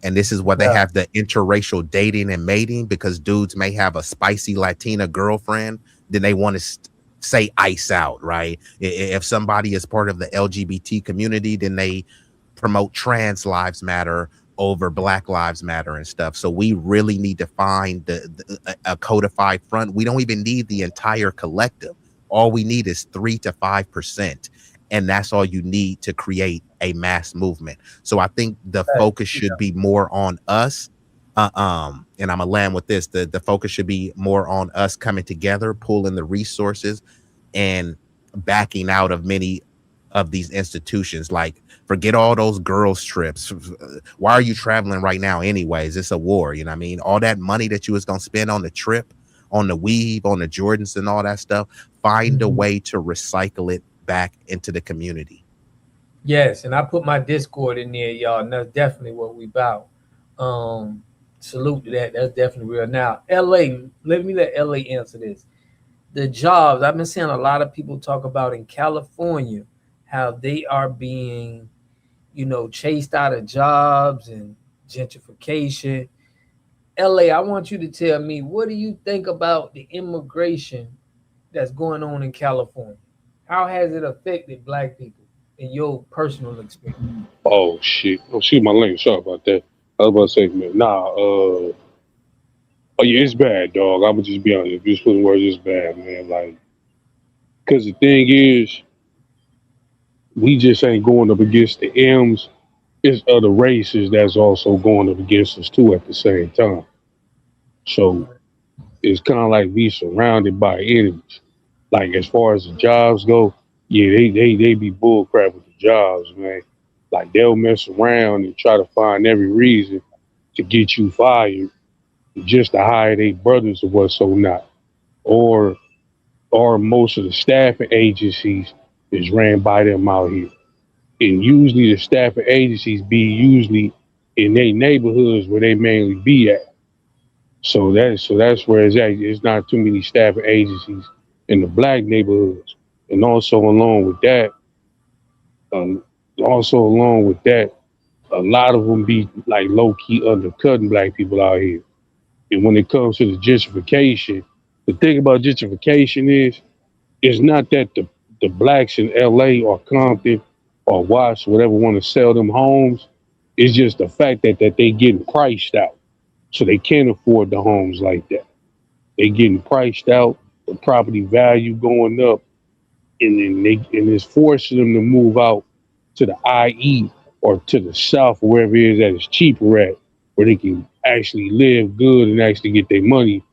and this is why they have the interracial dating and mating, because dudes may have a spicy Latina girlfriend, then they want to say ice out, right? If somebody is part of the LGBT community, then they promote trans lives matter, over Black Lives Matter and stuff. So we really need to find a codified front. We don't even need the entire collective. All we need is 3 to 5%. And that's all you need to create a mass movement. So I think the focus should be more on us. And I'm gonna land with this. The focus should be more on us coming together, pulling the resources and backing out of many of these institutions. Like, forget all those girls trips. Why are you traveling right now anyways? It's a war, you know what I mean? All that money that you was gonna spend on the trip, on the weave, on the Jordans and all that stuff, find a way to recycle it back into the community. Yes, and I put my Discord in there, y'all, and that's definitely what we about. Salute to that. That's definitely real. Now, LA, let LA answer this. The jobs, I've been seeing a lot of people talk about in California how they are being, chased out of jobs and gentrification. LA, I want you to tell me, what do you think about the immigration that's going on in California? How has it affected Black people in your personal experience? Oh shit! Oh shoot, my link. Sorry about that. I was about to say, man, oh yeah, it's bad, dog. I'm gonna just be honest. If you're putting words, it's bad, man. Like, cause the thing is, we just ain't going up against the M's. It's other races that's also going up against us too at the same time. So it's kind of like we surrounded by enemies. Like as far as the jobs go, yeah, they be bullcrap with the jobs, man. Like they'll mess around and try to find every reason to get you fired just to hire their brothers or what so not. Or most of the staffing agencies is ran by them out here. And usually the staffing agencies be usually in their neighborhoods where they mainly be at. So that's where it's at. It's not too many staffing agencies in the Black neighborhoods. And um, along with that, a lot of them be like low key undercutting Black people out here. And when it comes to the gentrification, the thing about gentrification is, it's not that the Blacks in LA or Compton or Watts, whatever, want to sell them homes. It's just the fact that they getting priced out. So they can't afford the homes like that. They getting priced out, the property value going up, and it's forcing them to move out to the IE or to the South, or wherever it is that is cheaper at, where they can actually live good and actually get their money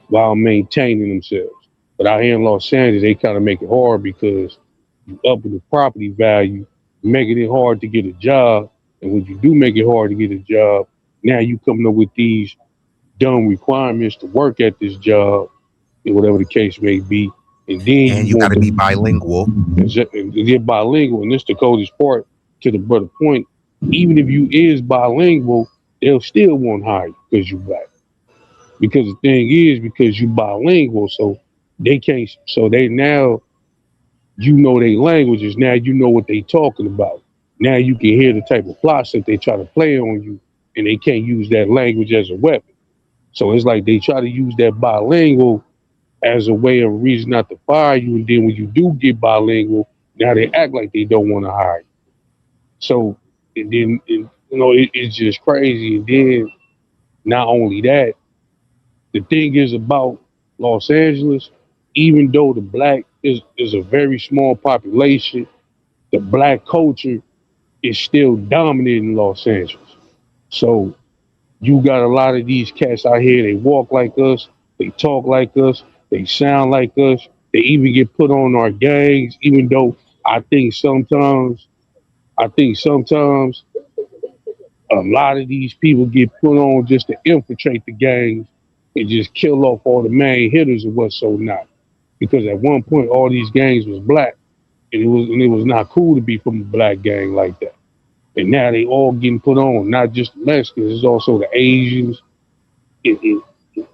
while maintaining themselves. But out here in Los Angeles, they kind of make it hard because you up in the property value, making it hard to get a job. And when you do make it hard to get a job, now you coming up with these dumb requirements to work at this job, and whatever the case may be. And then you got to be bilingual. And they're bilingual, and this the coldest part to the brother point. Even if you is bilingual, they'll still won't hire you because you Black. Because the thing is, because you bilingual, so they can't. So they now, you know, their languages. Now you know what they talking about. Now you can hear the type of plots that they try to play on you, and they can't use that language as a weapon. So it's like they try to use that bilingual as a way of reason not to fire you, and then when you do get bilingual, now they act like they don't want to hire you. So and then it's just crazy. And then not only that, the thing is about Los Angeles, even though the Black is a very small population, the Black culture is still dominant in Los Angeles. So you got a lot of these cats out here, they walk like us, they talk like us, they sound like us, they even get put on our gangs, even though I think sometimes a lot of these people get put on just to infiltrate the gangs and just kill off all the main hitters and what's so not. Because at one point all these gangs was Black, and it was not cool to be from a Black gang like that. And now they all getting put on, not just the Mexicans, it's also the Asians, and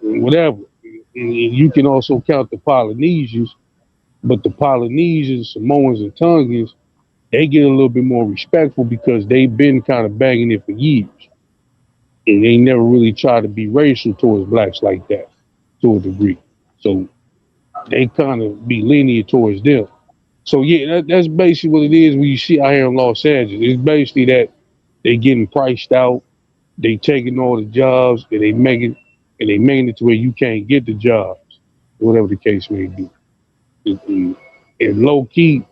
whatever. And you can also count the Polynesians, but the Polynesians, Samoans, and Tongans, they get a little bit more respectful because they've been kind of banging it for years. And they never really try to be racial towards Blacks like that, to a degree. So they kind of be lenient towards them. So yeah, that's basically what it is when you see out here in Los Angeles. It's basically that they getting priced out. they taking all the jobs and they making it to where you can't get the jobs, whatever the case may be. And low key,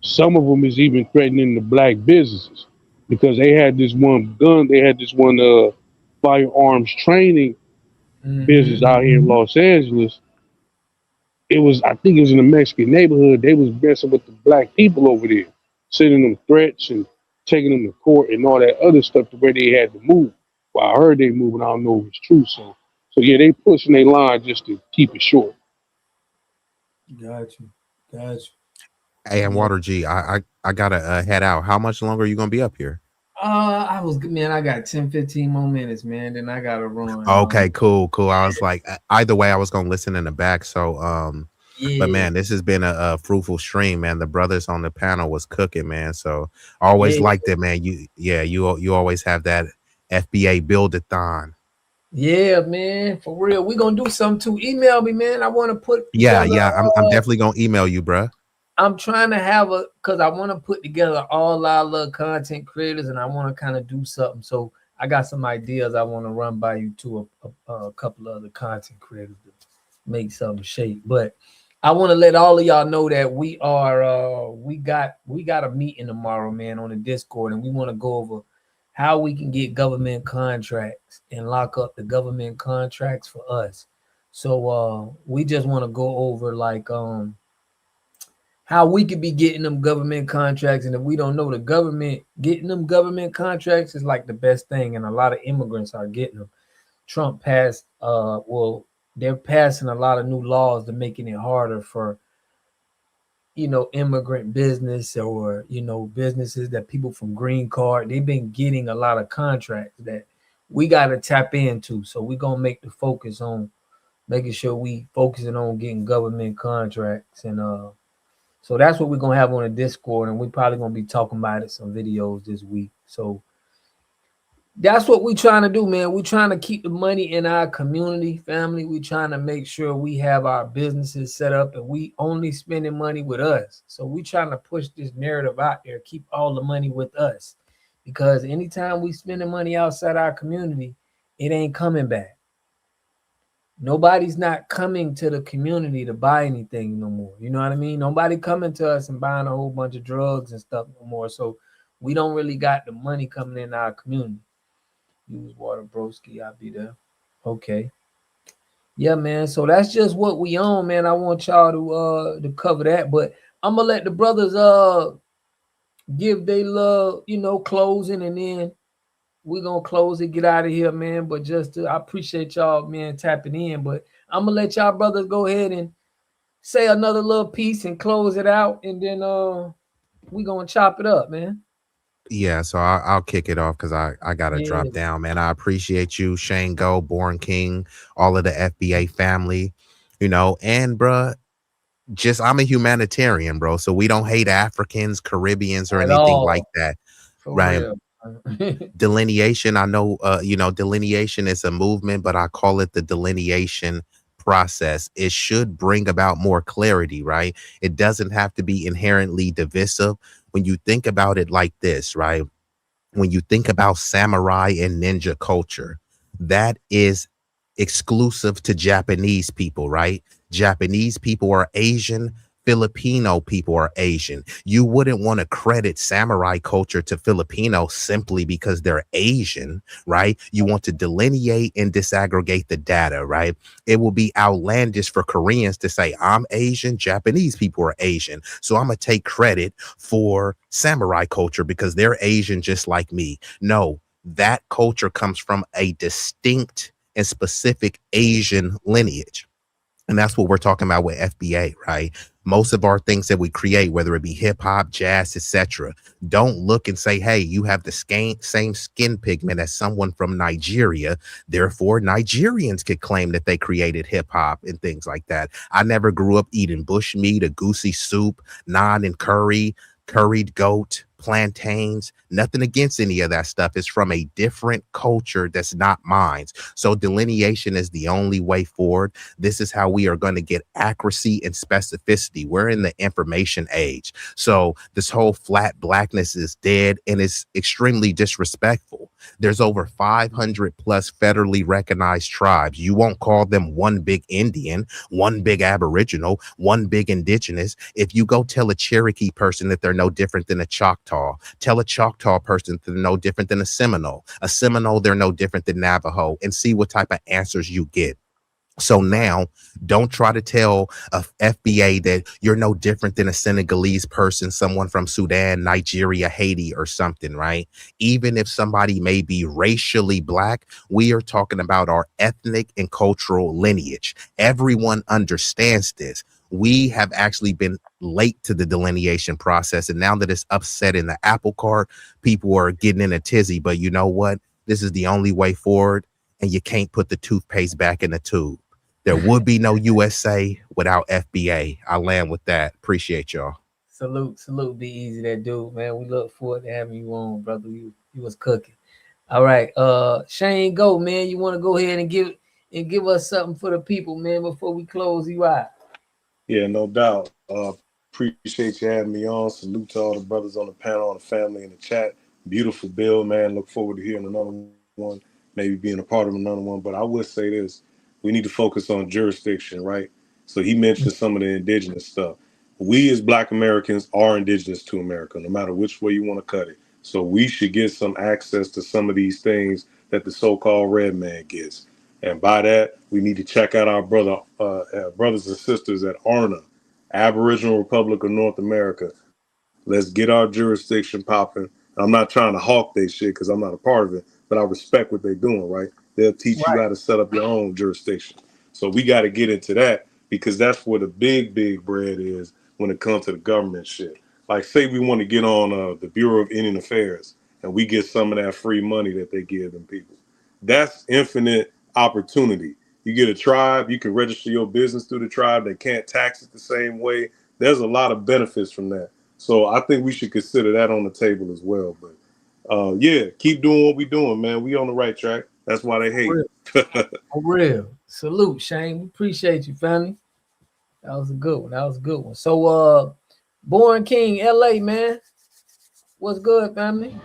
some of them is even threatening the black businesses because they had this one firearms training business out here in Los Angeles. I think it was in a Mexican neighborhood. They was messing with the black people over there, sending them threats and taking them to court and all that other stuff to where they had to move. Well, I heard they moving. I don't know if it's true. So yeah, they pushing their line just to keep it short. Got you. Hey, and Water G, I gotta head out. How much longer are you gonna be up here? I got 10, 15 more minutes, man. Then I gotta run. Okay, cool. I was like, either way, I was gonna listen in the back. So, but Yeah. man, this has been a fruitful stream, man. The brothers on the panel was cooking, man. So I always liked it, man. You always have that FBA build-a-thon. Yeah, man, for real. We gonna do something too. Email me, man. I want to put together, I'm definitely gonna email you, bruh. I'm trying to have because I want to put together all our little content creators, and I want to kind of do something. So I got some ideas I want to run by you to a couple of other content creators to make something shape. But I want to let all of y'all know that we got a meeting tomorrow, man, on the Discord, and we want to go over how we can get government contracts and lock up the government contracts for us. So we just want to go over like how we could be getting them government contracts. And if we don't know the government, getting them government contracts is like the best thing. And a lot of immigrants are getting them. Trump passed, they're passing a lot of new laws to making it harder for, immigrant business or, businesses that people from green card, they've been getting a lot of contracts that we got to tap into. So we're going to make the focus on making sure we focusing on getting government contracts. And, so that's what we're going to have on the Discord, and we're probably going to be talking about it, some videos this week. So that's what we're trying to do, man. We're trying to keep the money in our community, family. We're trying to make sure we have our businesses set up and we only spending money with us. So we're trying to push this narrative out there, keep all the money with us. Because anytime we spending money outside our community, it ain't coming back. Nobody's not coming to the community to buy anything no more. You know what I mean? Nobody coming to us and buying a whole bunch of drugs and stuff no more. So we don't really got the money coming in our community. Use water, broski. I'll be there. Okay. Yeah, man. So that's just what we own, man. I want y'all to cover that. But I'm gonna let the brothers give their love, closing, and then we're gonna close it, get out of here, man. But I appreciate y'all, man, tapping in. But I'm gonna let y'all brothers go ahead and say another little piece and close it out, and then we're gonna chop it up, man. Yeah, so I'll kick it off because I gotta drop down, man. I appreciate you, Shane Go, Born King, all of the FBA family, and bruh, I'm a humanitarian, bro. So we don't hate Africans, Caribbeans, or anything like that. For right. Real. Delineation, I know delineation is a movement, but I call it the delineation process. It should bring about more clarity, right? It doesn't have to be inherently divisive. When you think about it like this, right? When you think about samurai and ninja culture, that is exclusive to Japanese people, right? Japanese people are Asian. Filipino people are Asian. You wouldn't want to credit samurai culture to Filipinos simply because they're Asian, right? You want to delineate and disaggregate the data, right? It will be outlandish for Koreans to say, I'm Asian, Japanese people are Asian. So I'm going to take credit for samurai culture because they're Asian just like me. No, that culture comes from a distinct and specific Asian lineage. And that's what we're talking about with FBA, right? Most of our things that we create, whether it be hip hop, jazz, etc., don't look and say, hey, you have the same skin pigment as someone from Nigeria. Therefore, Nigerians could claim that they created hip hop and things like that. I never grew up eating bush meat, a goosey soup, naan and curry, curried goat, plantains, nothing against any of that stuff. It's from a different culture that's not mine. So delineation is the only way forward. This is how we are going to get accuracy and specificity. We're in the information age. So this whole flat blackness is dead and it's extremely disrespectful. There's over 500 plus federally recognized tribes. You won't call them one big Indian, one big Aboriginal, one big indigenous. If you go tell a Cherokee person that they're no different than a Choctaw, tell a Choctaw person that they're no different than a Seminole, they're no different than Navajo, and see what type of answers you get. So now don't try to tell a FBA that you're no different than a Senegalese person, someone from Sudan, Nigeria, Haiti, or something, right? Even if somebody may be racially black, we are talking about our ethnic and cultural lineage. Everyone understands this. We have actually been late to the delineation process. And now that it's upset in the apple cart, people are getting in a tizzy. But you know what? This is the only way forward. And you can't put the toothpaste back in the tube. There would be no USA without FBA. I land with that. Appreciate y'all. Salute, be easy, that dude, man. We look forward to having you on, brother. You was cooking. All right, Shane, go, man. You want to go ahead and give us something for the people, man, before we close you out? Yeah, no doubt. Appreciate you having me on. Salute to all the brothers on the panel, the family in the chat. Beautiful bill, man. Look forward to hearing another one, maybe being a part of another one. But I would say this. We need to focus on jurisdiction, right? So he mentioned some of the indigenous stuff. We as Black Americans are indigenous to America, no matter which way you want to cut it. So we should get some access to some of these things that the so-called red man gets. And by that, we need to check out our brothers and sisters at ARNA, Aboriginal Republic of North America. Let's get our jurisdiction popping. I'm not trying to hawk they shit because I'm not a part of it, but I respect what they're doing, right? They'll teach you how to set up your own jurisdiction. So we got to get into that because that's where the big bread is when it comes to the government shit. Like, say we want to get on the Bureau of Indian Affairs and we get some of that free money that they give them people. That's infinite opportunity. You get a tribe, you can register your business through the tribe. They can't tax it the same way. There's a lot of benefits from that. So I think we should consider that on the table as well. But yeah, keep doing what we're doing, man. We on the right track. That's why they hate. For real. Salute, Shane. We appreciate you, family. That was a good one. So Born King, LA, man. What's good, family?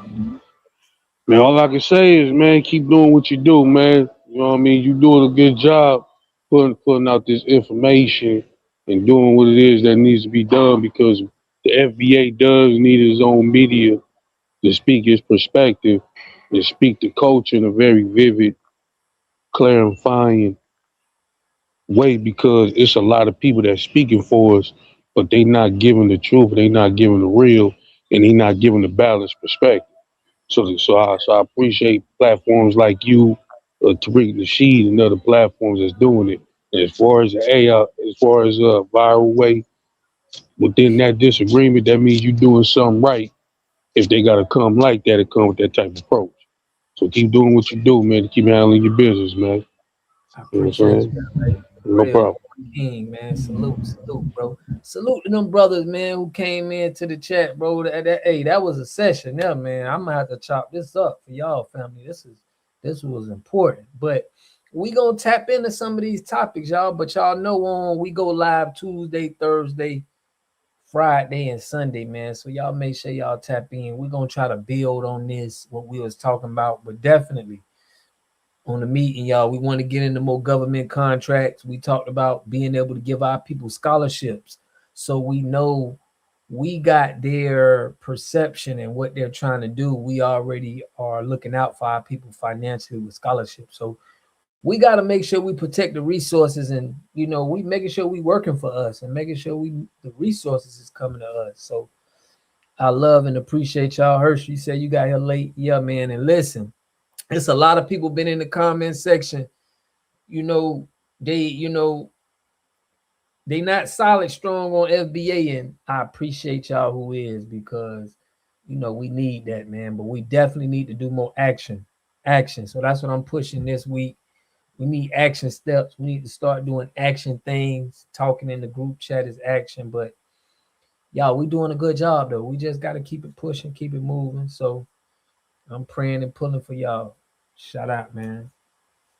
Man, all I can say is, man, keep doing what you do, man. You know what I mean? You doing a good job putting out this information and doing what it is that needs to be done because the FBA does need its own media to speak its perspective and speak the culture in a very vivid, clarifying way because it's a lot of people that's speaking for us, but they not giving the truth, they not giving the real, and they not giving the balanced perspective. So I appreciate platforms like you, Tariq Nasheed, and other platforms that's doing it. And as far as a viral way, within that disagreement, that means you doing something right. If they gotta come like that, it come with that type of approach. So keep doing what you do, man. Keep handling your business, man. I appreciate you, man. No problem. King, man. Salute, bro. Salute to them brothers, man, who came into the chat, bro. That was a session there, man. I'm gonna have to chop this up for y'all, family. This was important. But we gonna tap into some of these topics, y'all. But y'all know we go live Tuesday, Thursday, Friday, and Sunday, man. So y'all make sure y'all tap in. We're gonna try to build on this, what we was talking about, but definitely on the meeting, y'all, we want to get into more government contracts. We talked about being able to give our people scholarships so we know we got their perception and what they're trying to do. We already are looking out for our people financially with scholarships. So we got to make sure we protect the resources and, we making sure we working for us and making sure the resources is coming to us. So I love and appreciate y'all. Hershey, you said you got here late. Yeah, man. And listen, it's a lot of people been in the comment section. They not solid strong on FBA, and I appreciate y'all who is because we need that, man. But we definitely need to do more action. So that's what I'm pushing this week. We need action steps. We need to start doing action things. Talking in the group chat is action, but y'all, we doing a good job though. We just got to keep it pushing, keep it moving. So I'm praying and pulling for y'all. Shout out, man.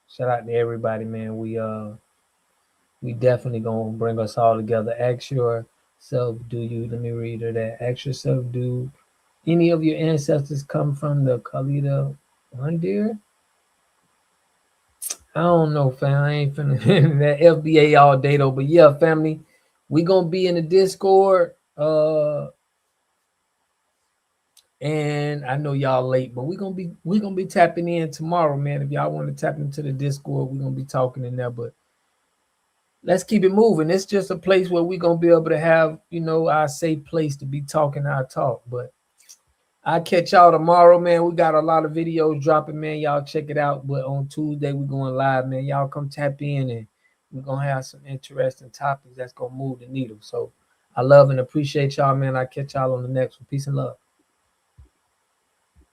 Shout out to everybody, man. We definitely gonna bring us all together. Ask yourself, do you? Let me read her that. Ask yourself, do any of your ancestors come from the Khalida Mundir? I don't know, fam. I ain't finna that FBA all day though. But yeah, family, we gonna be in the Discord. And I know y'all late, but we're gonna be tapping in tomorrow, man. If y'all want to tap into the Discord, we're gonna be talking in there. But let's keep it moving. It's just a place where we're gonna be able to have, our safe place to be talking our talk. But I catch y'all tomorrow, man. We got a lot of videos dropping, man. Y'all check it out. But on Tuesday, we're going live, man. Y'all come tap in and we're gonna have some interesting topics that's gonna move the needle. So I love and appreciate y'all, man. I catch y'all on the next one. Peace and love.